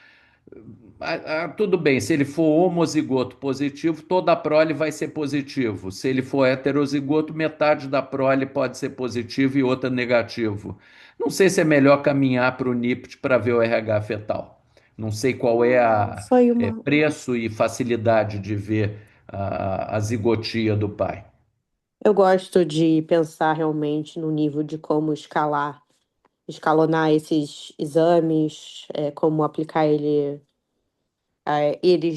Tudo bem, se ele for homozigoto positivo, toda a prole vai ser positivo. Se ele for heterozigoto, metade da prole pode ser positivo e outra negativo. Não sei se é melhor caminhar para o NIPT para ver o RH fetal. Não sei qual é a Foi uma. preço e facilidade de ver a zigotia do pai. Eu gosto de pensar realmente no nível de como escalonar esses exames, como aplicar eles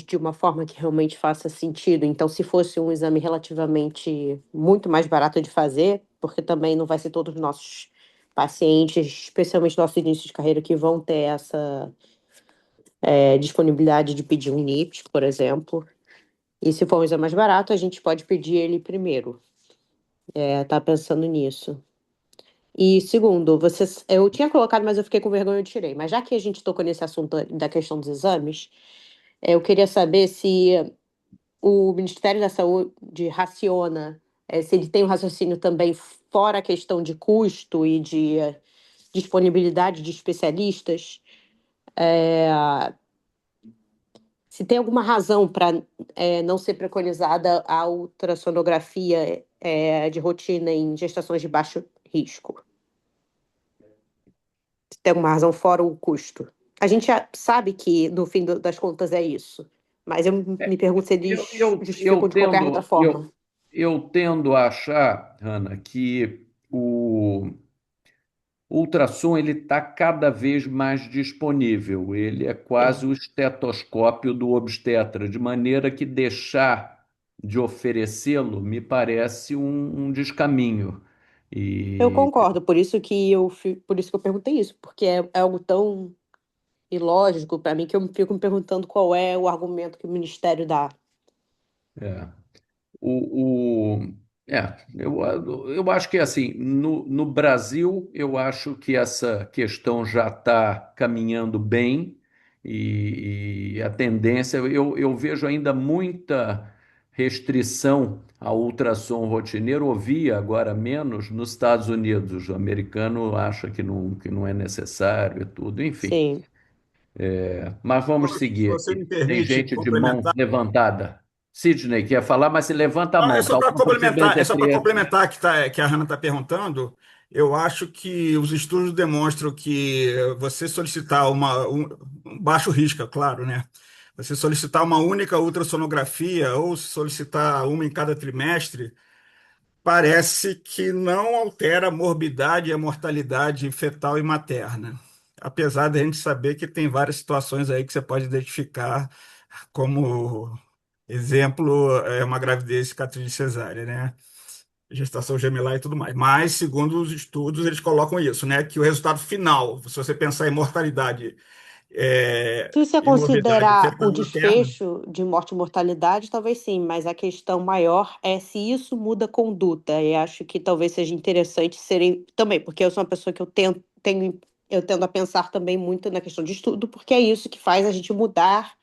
de uma forma que realmente faça sentido. Então, se fosse um exame relativamente muito mais barato de fazer, porque também não vai ser todos os nossos pacientes, especialmente nossos inícios de carreira, que vão ter essa disponibilidade de pedir um NIPT, por exemplo. E se for um exame mais barato, a gente pode pedir ele primeiro. Tá pensando nisso. E segundo, eu tinha colocado, mas eu fiquei com vergonha e eu tirei. Mas já que a gente tocou nesse assunto da questão dos exames, eu queria saber se o Ministério da Saúde raciona, se ele tem um raciocínio também fora a questão de custo e de disponibilidade de especialistas, se tem alguma razão para não ser preconizada a ultrassonografia de rotina em gestações de baixo risco. Se tem alguma razão fora o custo. A gente já sabe que, no fim das contas, é isso. Mas eu me pergunto se Eu, eles eu, justificam eu de qualquer outra tendo, forma. eu tendo a achar, Hanna, que o ultrassom ele está cada vez mais disponível. Ele é quase É, o estetoscópio do obstetra, de maneira que deixar de oferecê-lo me parece um descaminho. eu E concordo, por isso que eu perguntei isso, porque é algo tão ilógico para mim que eu fico me perguntando qual é o argumento que o Ministério dá. é, eu acho que assim, no Brasil, eu acho que essa questão já está caminhando bem e a tendência, eu vejo ainda muita restrição ao ultrassom rotineiro, ouvia agora menos nos Estados Unidos. O americano acha que não é necessário e tudo, enfim. Sim. Mas vamos Se seguir você aqui. me Tem permite gente de mão complementar, levantada. Sidney quer falar, mas se levanta a é mão. só Tá para bom, professor complementar, Benzetria? que a Hannah está perguntando. Eu acho que os estudos demonstram que você solicitar um baixo risco, é claro, né? Você solicitar uma única ultrassonografia ou solicitar uma em cada trimestre, parece que não altera a morbidade e a mortalidade fetal e materna. Apesar de a gente saber que tem várias situações aí que você pode identificar como exemplo, é uma gravidez cicatriz de cesárea, né? Gestação gemelar e tudo mais. Mas, segundo os estudos, eles colocam isso, né? Que o resultado final, se você pensar em mortalidade Se você e morbidade considerar o fetal e materna, desfecho de morte e mortalidade, talvez sim, mas a questão maior é se isso muda a conduta. E acho que talvez seja interessante serem também, porque eu sou uma pessoa que eu tendo a pensar também muito na questão de estudo, porque é isso que faz a gente mudar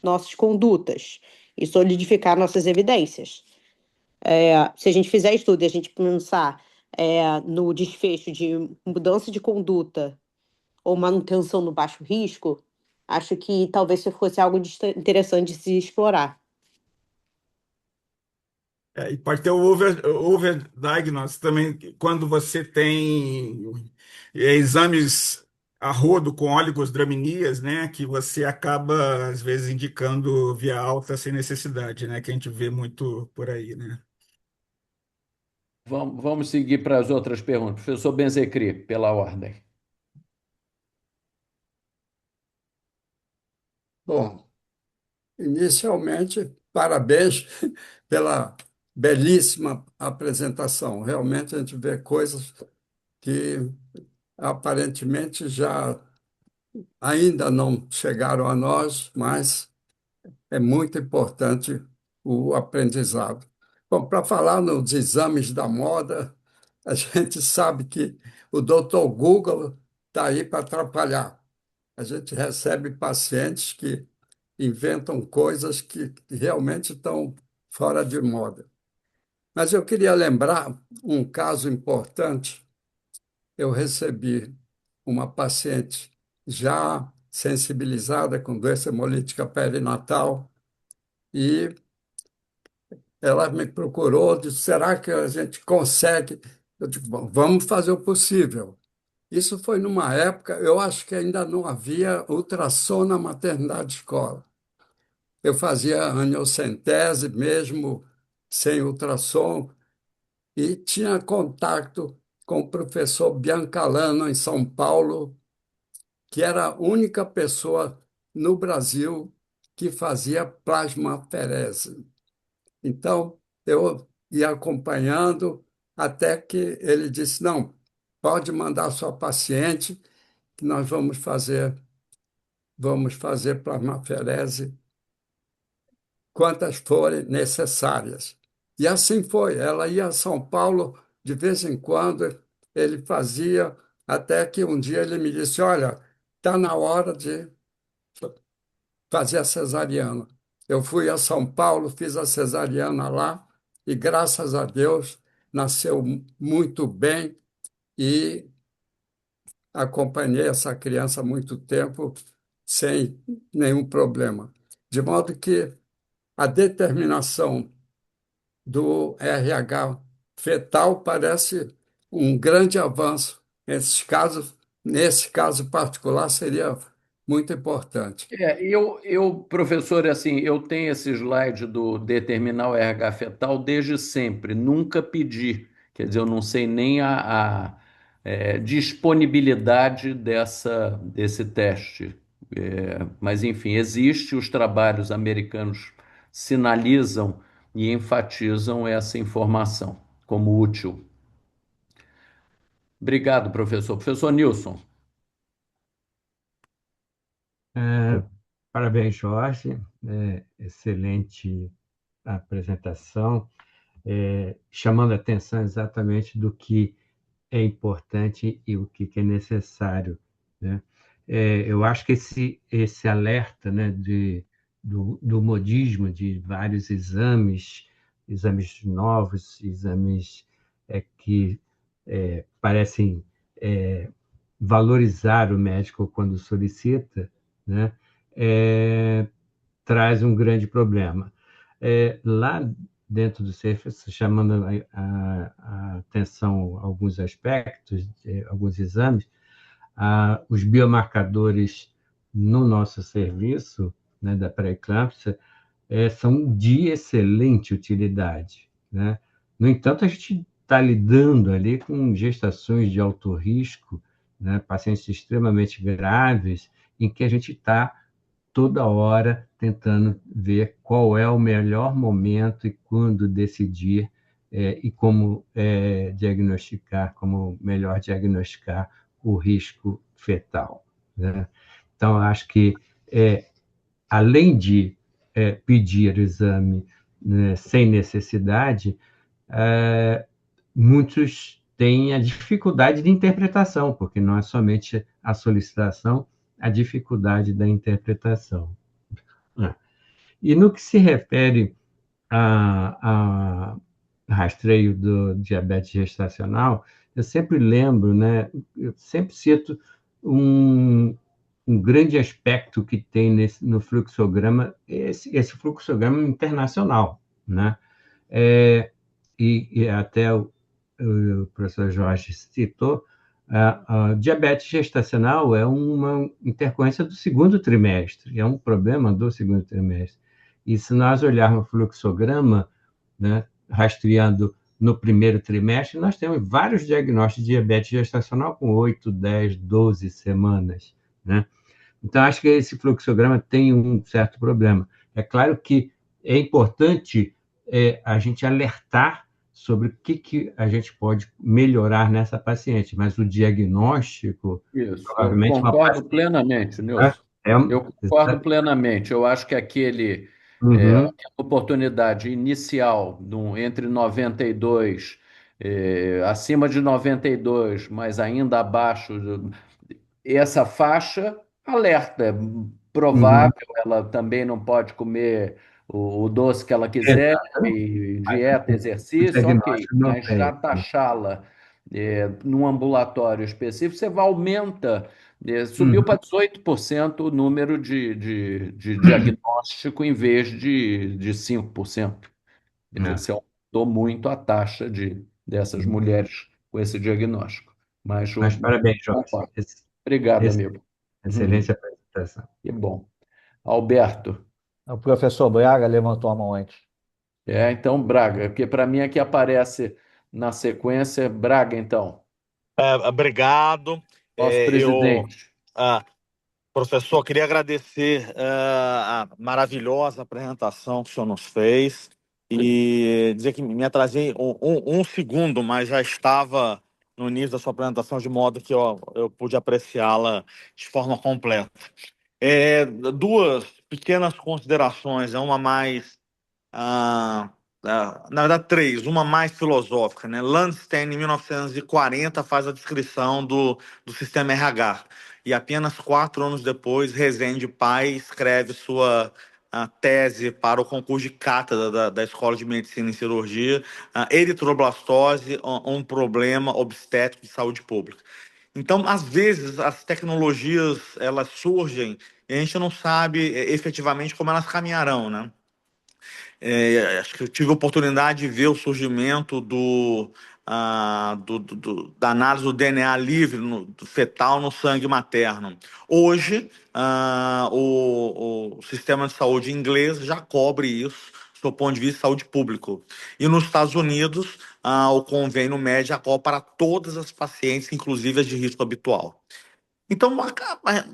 nossas condutas e solidificar nossas evidências. Se a gente fizer estudo e a gente pensar no desfecho de mudança de conduta ou manutenção no baixo risco, acho que talvez isso fosse algo interessante de se explorar. e pode ter o overdiagnose também, quando você tem exames a rodo com oligosdraminias, né? Que você acaba, às vezes, indicando via alta sem necessidade, né? Que a gente vê muito por aí, né? Vamos seguir para as outras perguntas. Professor Benzecri, pela ordem. Bom, inicialmente, parabéns pela belíssima apresentação. Realmente a gente vê coisas que aparentemente já ainda não chegaram a nós, mas é muito importante o aprendizado. Bom, para falar nos exames da moda, a gente sabe que o Dr. Google está aí para atrapalhar. A gente recebe pacientes que inventam coisas que realmente estão fora de moda. Mas eu queria lembrar um caso importante. Eu recebi uma paciente já sensibilizada com doença hemolítica perinatal e ela me procurou, disse, será que a gente consegue? Eu digo, bom, vamos fazer o possível. Isso foi numa época, eu acho que ainda não havia ultrassom na maternidade escola. Eu fazia aniocentese mesmo sem ultrassom e tinha contato com o professor Biancalano em São Paulo, que era a única pessoa no Brasil que fazia plasmaferese. Então, eu ia acompanhando até que ele disse: não, pode mandar sua paciente, que nós vamos fazer plasmaferese quantas forem necessárias. E assim foi. Ela ia a São Paulo de vez em quando, ele fazia, até que um dia ele me disse: olha, está na hora de fazer a cesariana. Eu fui a São Paulo, fiz a cesariana lá e, graças a Deus, nasceu muito bem e acompanhei essa criança há muito tempo sem nenhum problema. De modo que a determinação do RH fetal parece um grande avanço. Nesse caso particular, seria muito importante. Professor, assim, eu tenho esse slide do determinar o RH fetal desde sempre, nunca pedi. Quer dizer, eu não sei nem a disponibilidade desse teste. Mas, enfim, existe, os trabalhos americanos sinalizam e enfatizam essa informação como útil. Obrigado, professor. Professor Nilson. É, parabéns, Jorge. Excelente apresentação, chamando a atenção exatamente do que é importante e o que é necessário, né? Eu acho que esse alerta, né, do modismo de vários exames novos, exames que parecem valorizar o médico quando solicita, né, traz um grande problema. Lá dentro do serviço, chamando a atenção a alguns aspectos, alguns exames, os biomarcadores no nosso serviço, né, da pré-eclâmpsia, são de excelente utilidade, né? No entanto, a gente está lidando ali com gestações de alto risco, né, pacientes extremamente graves, em que a gente está toda hora tentando ver qual é o melhor momento e quando decidir e como diagnosticar, como melhor diagnosticar o risco fetal, né? Então, acho que, além de pedir exame, né, sem necessidade, muitos têm a dificuldade de interpretação, porque não é somente a solicitação, a dificuldade da interpretação. E no que se refere a rastreio do diabetes gestacional, eu sempre lembro, né, eu sempre cito um, um grande aspecto que tem no fluxograma, esse fluxograma internacional, né? E até o professor Jorge citou, a diabetes gestacional é uma intercorrência do segundo trimestre, é um problema do segundo trimestre. E se nós olharmos o fluxograma, né, rastreando no primeiro trimestre, nós temos vários diagnósticos de diabetes gestacional com 8, 10, 12 semanas, né? Então, acho que esse fluxograma tem um certo problema. É claro que é importante a gente alertar sobre o que a gente pode melhorar nessa paciente, mas o diagnóstico, Isso, eu provavelmente, uma concordo paciente. plenamente, Né? Nilson. Eu concordo plenamente. Eu acho que Uhum, aquela oportunidade inicial, entre 92, acima de 92, mas ainda abaixo, essa faixa alerta. É uhum, provável, ela também não pode comer o doce que ela quiser, Exatamente. e Mas dieta, o exercício, ok. diagnóstico não Mas já tem. taxá-la num ambulatório específico, você aumenta, subiu Uhum. para 18% o número de diagnóstico em vez de 5%. É. Você aumentou muito a taxa dessas mulheres com esse diagnóstico. Mas Mas parabéns, Jorge. concordo. Obrigado, Ex- amigo. Excelente apresentação. Que bom. Alberto. O professor Braga levantou a mão antes. Então, Braga, porque para mim aqui aparece na sequência, Braga, então, Obrigado. nosso Eu, presidente. professor, queria agradecer a maravilhosa apresentação que o senhor nos fez e dizer que me atrasei um segundo, mas já estava no início da sua apresentação, de modo que eu pude apreciá-la de forma completa. Duas pequenas considerações, uma mais na verdade, três. Uma mais filosófica, né? Landstein, em 1940, faz a descrição do sistema RH. E apenas 4 anos depois, Rezende Pai escreve sua tese para o concurso de cátedra da Escola de Medicina e Cirurgia, eritroblastose, um problema obstétrico de saúde pública. Então, às vezes, as tecnologias elas surgem e a gente não sabe efetivamente como elas caminharão, né? Acho que eu tive a oportunidade de ver o surgimento da análise do DNA livre do fetal no sangue materno. Hoje, o sistema de saúde inglês já cobre isso, do ponto de vista de saúde público. E nos Estados Unidos, o convênio médico já cobre para todas as pacientes, inclusive as de risco habitual. Então,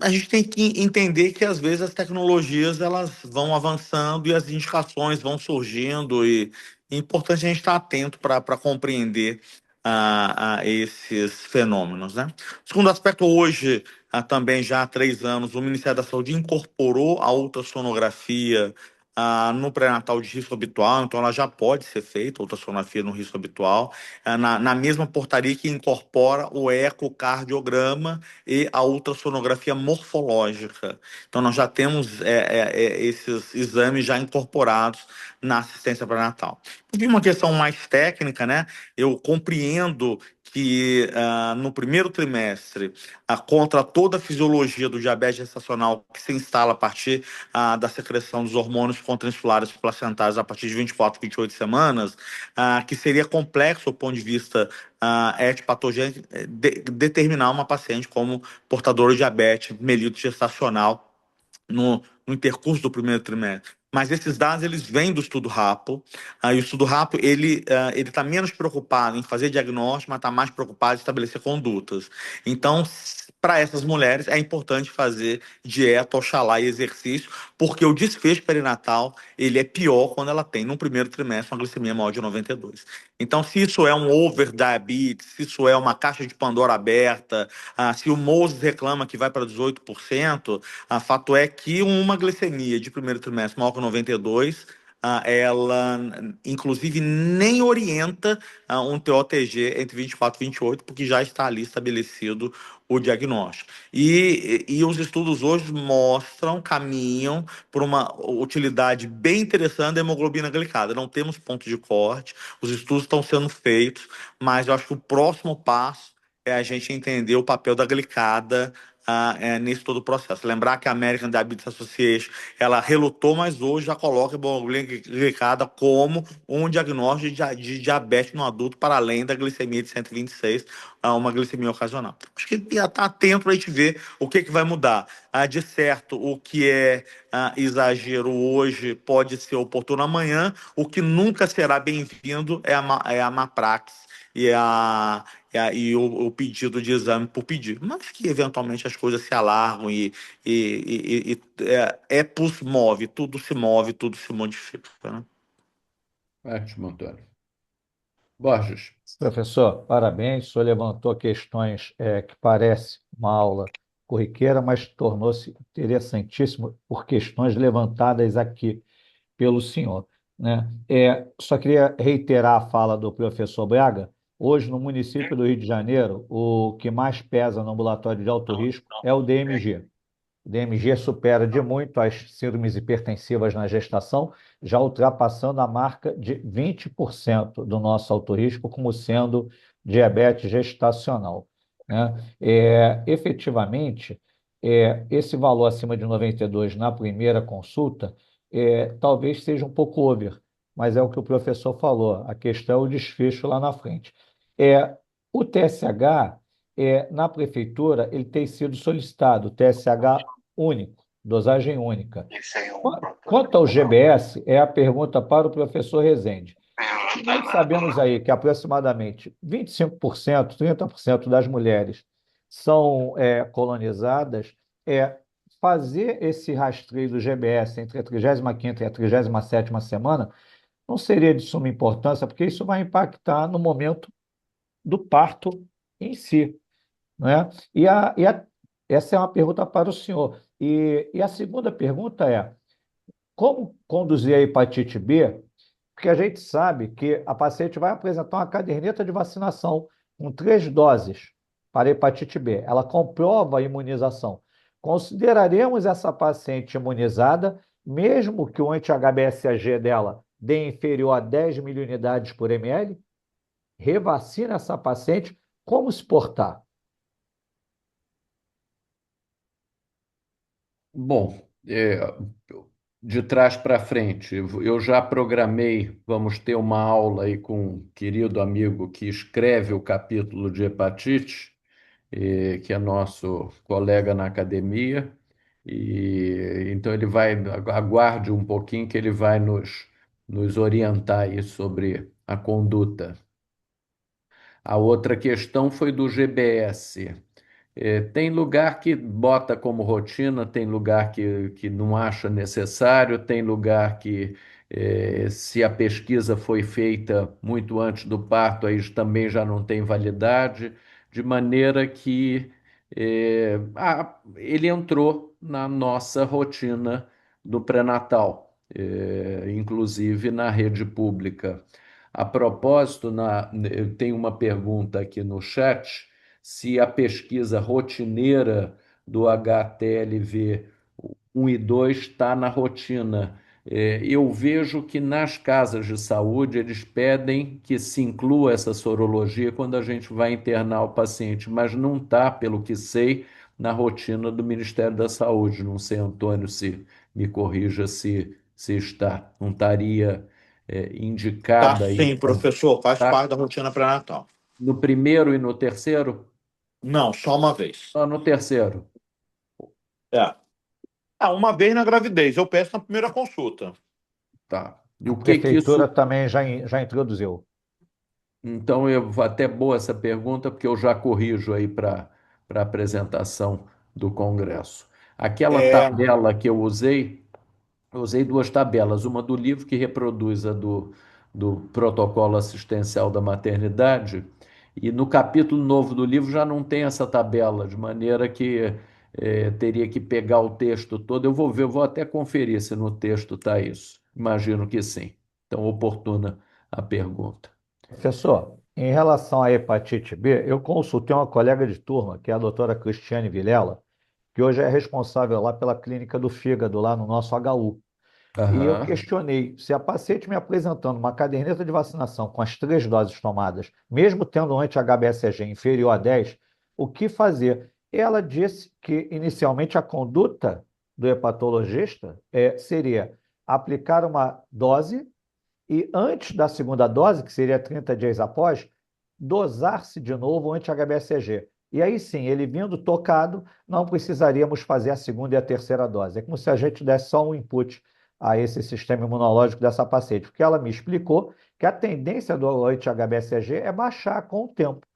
a gente tem que entender que às vezes as tecnologias elas vão avançando e as indicações vão surgindo e é importante a gente estar atento para compreender a esses fenômenos, né? Segundo aspecto, hoje, também já há 3 anos, o Ministério da Saúde incorporou a ultrassonografia no pré-natal de risco habitual, então ela já pode ser feita, ultrassonografia no risco habitual, na mesma portaria que incorpora o ecocardiograma e a ultrassonografia morfológica. Então, nós já temos esses exames já incorporados na assistência pré-natal. Por uma questão mais técnica, né? Eu compreendo que no primeiro trimestre, contra toda a fisiologia do diabetes gestacional que se instala a partir da secreção dos hormônios contrainsulares placentários a partir de 24, 28 semanas, que seria complexo do ponto de vista etiopatogênico, determinar uma paciente como portadora de diabetes mellitus gestacional no intercurso do primeiro trimestre. Mas esses dados eles vêm do estudo RAPO. E o estudo RAPO ele está menos preocupado em fazer diagnóstico, mas está mais preocupado em estabelecer condutas. Então, para essas mulheres é importante fazer dieta, oxalá e exercício, porque o desfecho perinatal ele é pior quando ela tem no primeiro trimestre uma glicemia maior de 92. Então, se isso é um over diabetes, se isso é uma caixa de Pandora aberta, se o Moses reclama que vai para 18%, fato é que uma glicemia de primeiro trimestre maior que 92, ela, inclusive, nem orienta um TOTG entre 24 e 28, porque já está ali estabelecido o diagnóstico. E os estudos hoje mostram, caminham por uma utilidade bem interessante da hemoglobina glicada. Não temos ponto de corte, os estudos estão sendo feitos, mas eu acho que o próximo passo é a gente entender o papel da glicada nesse todo o processo. Lembrar que a American Diabetes Association ela relutou, mas hoje já coloca a hemoglobina glicada como um diagnóstico de diabetes no adulto, para além da glicemia de 126, uma glicemia ocasional. Acho que já está atento para a gente ver o que vai mudar. De certo, o que é exagero hoje pode ser oportuno amanhã, o que nunca será bem-vindo é a má praxis e o pedido de exame por pedir, mas que eventualmente as coisas se alargam e move, tudo se modifica, né? Ótimo, Antônio. Borges. Professor, parabéns. O senhor levantou questões que parece uma aula corriqueira, mas tornou-se interessantíssimo por questões levantadas aqui pelo senhor, né? Só queria reiterar a fala do professor Braga. Hoje, no município do Rio de Janeiro, o que mais pesa no ambulatório de alto risco é o DMG. O DMG supera de muito as síndromes hipertensivas na gestação, já ultrapassando a marca de 20% do nosso alto risco como sendo diabetes gestacional, né? Efetivamente, esse valor acima de 92 na primeira consulta talvez seja um pouco over, mas é o que o professor falou, a questão é o desfecho lá na frente. O TSH, na prefeitura, ele tem sido solicitado, TSH único, dosagem única. Quanto ao GBS, é a pergunta para o professor Rezende. Nós sabemos aí que aproximadamente 25%, 30% das mulheres são colonizadas. Fazer esse rastreio do GBS entre a 35ª e a 37ª semana não seria de suma importância, porque isso vai impactar no momento do parto em si, né? Essa é uma pergunta para o senhor. E a segunda pergunta é: como conduzir a hepatite B? Porque a gente sabe que a paciente vai apresentar uma caderneta de vacinação com 3 doses para hepatite B. Ela comprova a imunização. Consideraremos essa paciente imunizada, mesmo que o anti-HBsAg dela dê inferior a 10 miliunidades por ml? Revacina essa paciente? Como se portar? Bom, de trás para frente, eu já programei, vamos ter uma aula aí com um querido amigo que escreve o capítulo de hepatite, que é nosso colega na academia, e então ele vai, aguarde um pouquinho que ele vai nos orientar aí sobre a conduta. A outra questão foi do GBS. Tem lugar que bota como rotina, tem lugar que não acha necessário, tem lugar que, se a pesquisa foi feita muito antes do parto, aí também já não tem validade, de maneira que ele entrou na nossa rotina do pré-natal, inclusive na rede pública. A propósito, eu tenho uma pergunta aqui no chat se a pesquisa rotineira do HTLV 1 e 2 está na rotina. Eu vejo que nas casas de saúde eles pedem que se inclua essa sorologia quando a gente vai internar o paciente, mas não está, pelo que sei, na rotina do Ministério da Saúde. Não sei, Antônio, se me corrija se está. Não estaria Tá indicada aí. sim, professor, faz Tá parte da rotina pré-natal. no primeiro e no terceiro? Não, só uma vez. Só no terceiro. É. Uma vez na gravidez, eu peço na primeira consulta. Tá. E A o que prefeitura isso. também já introduziu. Então, até boa essa pergunta, porque eu já corrijo aí para a apresentação do Congresso. Aquela É, tabela que eu usei duas tabelas, uma do livro que reproduz a do protocolo assistencial da maternidade, e no capítulo novo do livro já não tem essa tabela, de maneira que teria que pegar o texto todo. Eu vou ver, eu vou até conferir se no texto está isso. Imagino que sim. Então, oportuna a pergunta. Professor, em relação à hepatite B, eu consultei uma colega de turma, que é a doutora Cristiane Vilela, que hoje é responsável lá pela clínica do fígado, lá no nosso HU. E eu Aham. questionei se a paciente me apresentando uma caderneta de vacinação com as 3 doses tomadas, mesmo tendo um anti-HBsAg inferior a 10, o que fazer? Ela disse que, inicialmente, a conduta do hepatologista seria aplicar uma dose e, antes da segunda dose, que seria 30 dias após, dosar-se de novo o anti-HBsAg. E aí sim, ele vindo tocado, não precisaríamos fazer a segunda e a terceira dose. É como se a gente desse só um input a esse sistema imunológico dessa paciente, porque ela me explicou que a tendência do anti-HBsAg é baixar com o tempo.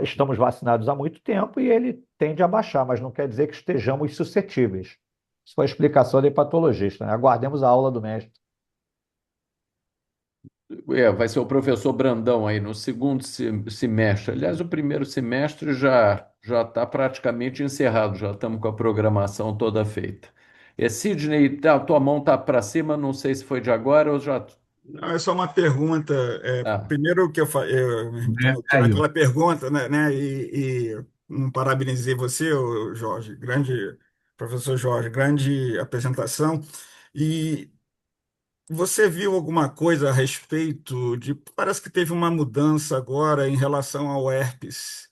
Estamos vacinados há muito tempo e ele tende a baixar, mas não quer dizer que estejamos suscetíveis. Isso foi a explicação do hepatologista, né? Aguardemos a aula do mestre. Vai ser o professor Brandão aí no segundo semestre. Aliás, o primeiro semestre já está praticamente encerrado, já estamos com a programação toda feita. Sidney, tua mão está para cima, não sei se foi de agora ou já. Não, é só uma pergunta. Ah, Primeiro que que Caiu. naquela pergunta, né, e não parabenizei você, ô Jorge, grande professor Jorge. Grande apresentação. E você viu alguma coisa a respeito de. Parece que teve uma mudança agora em relação ao herpes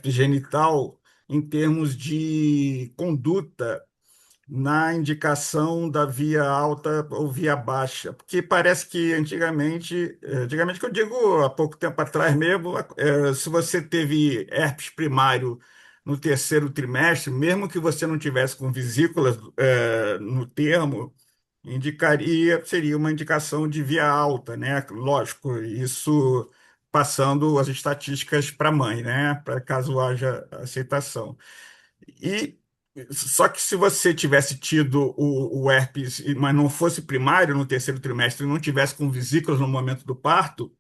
genital, em termos de conduta na indicação da via alta ou via baixa, porque parece que antigamente que eu digo há pouco tempo atrás mesmo, se você teve herpes primário no terceiro trimestre, mesmo que você não tivesse com vesículas no termo, seria uma indicação de via alta, né? Lógico, isso passando as estatísticas para a mãe, né? Para caso haja aceitação. E só que se você tivesse tido o herpes, mas não fosse primário no terceiro trimestre, e não tivesse com vesículas no momento do parto,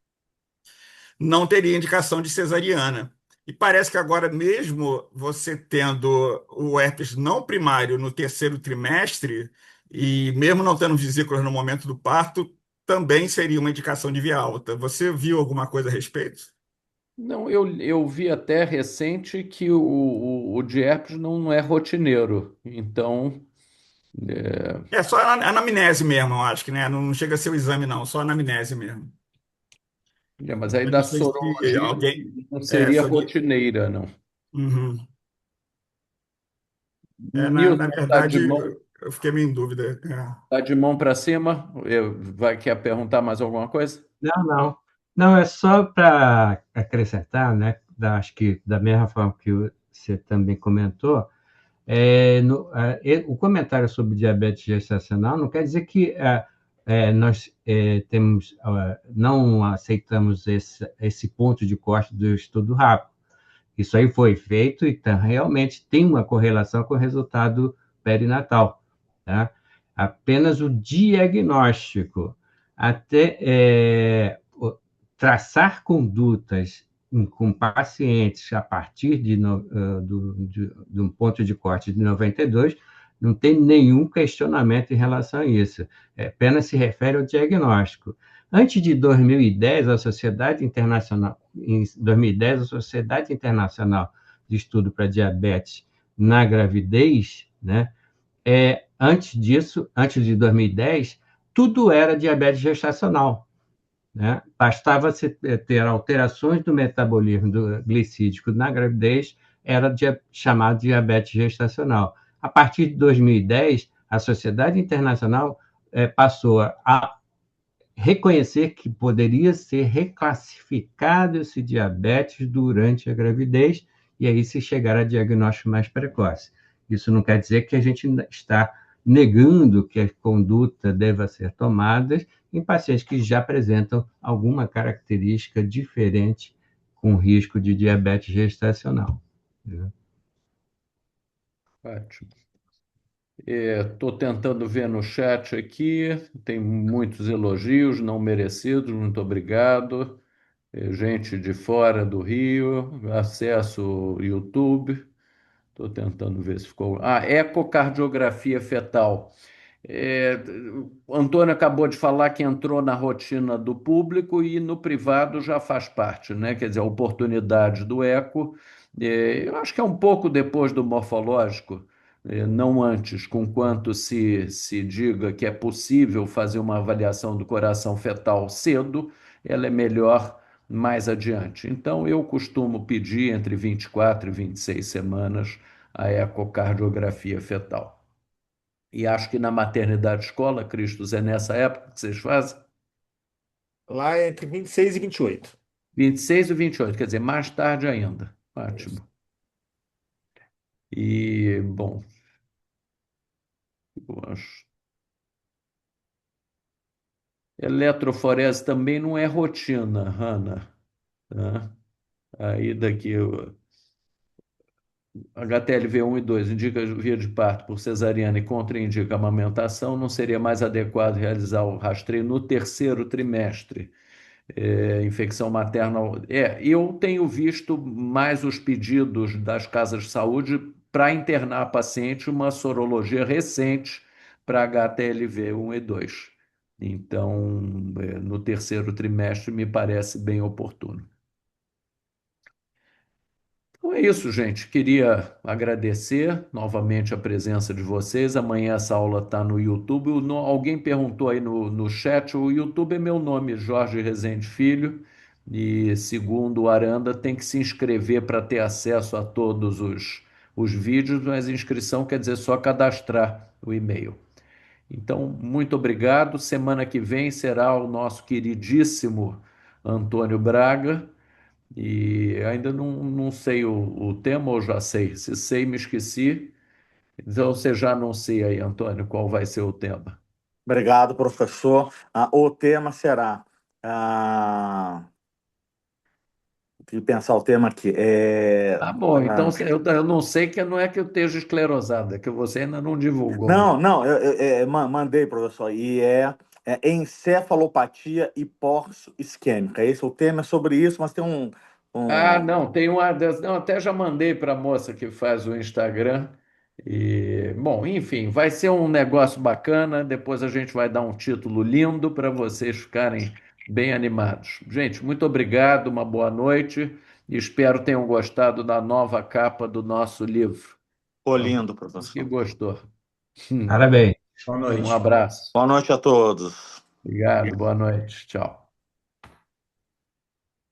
não teria indicação de cesariana. E parece que agora, mesmo você tendo o herpes não primário no terceiro trimestre, e mesmo não tendo vesículas no momento do parto, também seria uma indicação de via alta. Você viu alguma coisa a respeito? Não, eu vi até recente que o de herpes não é rotineiro. Então, É só a anamnese mesmo, eu acho que, né? Não chega a ser o exame, não, só a anamnese mesmo. mas aí Eu da não sei se sorologia alguém. não seria Seria. rotineira, não. Uhum. Na Nilson, tá de verdade, mão, eu fiquei meio em dúvida. tá de mão para cima? Quer perguntar mais alguma coisa? Não, não. Não, é só para acrescentar, né? Acho que da mesma forma que você também comentou, o comentário sobre diabetes gestacional não quer dizer que nós não aceitamos esse ponto de corte do estudo rápido. Isso aí foi feito e realmente tem uma correlação com o resultado perinatal, tá? Apenas o diagnóstico, até traçar condutas com pacientes a partir de um ponto de corte de 92, não tem nenhum questionamento em relação a isso. Apenas se refere ao diagnóstico. Antes de 2010, em 2010, a Sociedade Internacional de Estudo para Diabetes na Gravidez, né, antes disso, antes de 2010, tudo era diabetes gestacional, né? Bastava ter alterações do metabolismo glicídico na gravidez, era chamado diabetes gestacional. A partir de 2010, a Sociedade Internacional passou a reconhecer que poderia ser reclassificado esse diabetes durante a gravidez e aí se chegar a diagnóstico mais precoce. Isso não quer dizer que a gente está negando que a conduta deva ser tomada em pacientes que já apresentam alguma característica diferente com risco de diabetes gestacional. Ótimo. Estou tentando ver no chat aqui, tem muitos elogios não merecidos, muito obrigado. Gente de fora do Rio, acesso YouTube. Estou tentando ver se ficou. Ecocardiografia fetal. É, o Antônio acabou de falar que entrou na rotina do público e no privado já faz parte, né? Quer dizer, a oportunidade do eco. Eu acho que é um pouco depois do morfológico, não antes, conquanto se diga que é possível fazer uma avaliação do coração fetal cedo, ela é melhor mais adiante. Então, eu costumo pedir entre 24 e 26 semanas a ecocardiografia fetal. E acho que na maternidade escola, Cristos, é nessa época que vocês fazem? Lá é entre 26 e 28. 26 e 28, quer dizer, mais tarde ainda. Isso. Ótimo. E, bom, eu acho. Eletroforese também não é rotina, Hanna. Tá? Aí daqui, HTLV 1 e 2 indica via de parto por cesariana e contraindica a amamentação, não seria mais adequado realizar o rastreio no terceiro trimestre? Infecção materna. Eu tenho visto mais os pedidos das casas de saúde para internar a paciente uma sorologia recente para HTLV 1 e 2. Então, no terceiro trimestre me parece bem oportuno. Então é isso, gente. Queria agradecer novamente a presença de vocês. Amanhã essa aula está no YouTube. Alguém perguntou aí no chat, o YouTube é meu nome, Jorge Rezende Filho. E segundo o Aranda, tem que se inscrever para ter acesso a todos os vídeos, mas inscrição quer dizer só cadastrar o e-mail. Então, muito obrigado. Semana que vem será o nosso queridíssimo Antônio Braga. E ainda não sei o tema, ou já sei? Se sei, me esqueci. Então você já anuncia aí, Antônio, qual vai ser o tema. Obrigado, professor. O tema será. Tem que pensar o tema aqui. Tá bom, então eu não sei que não é que eu esteja esclerosado, é que você ainda não divulgou. Não, não, eu mandei, professor, e encefalopatia hipoxo-isquêmica. Esse é o tema, é sobre isso, mas tem Ah, não, tem uma. Não, até já mandei para a moça que faz o Instagram. E, bom, enfim, vai ser um negócio bacana. Depois a gente vai dar um título lindo para vocês ficarem bem animados. Gente, muito obrigado, uma boa noite e espero tenham gostado da nova capa do nosso livro. Ficou lindo, Que professor. gostou. Parabéns. Boa Um noite. abraço. Boa noite a todos. Obrigado, boa noite. Tchau.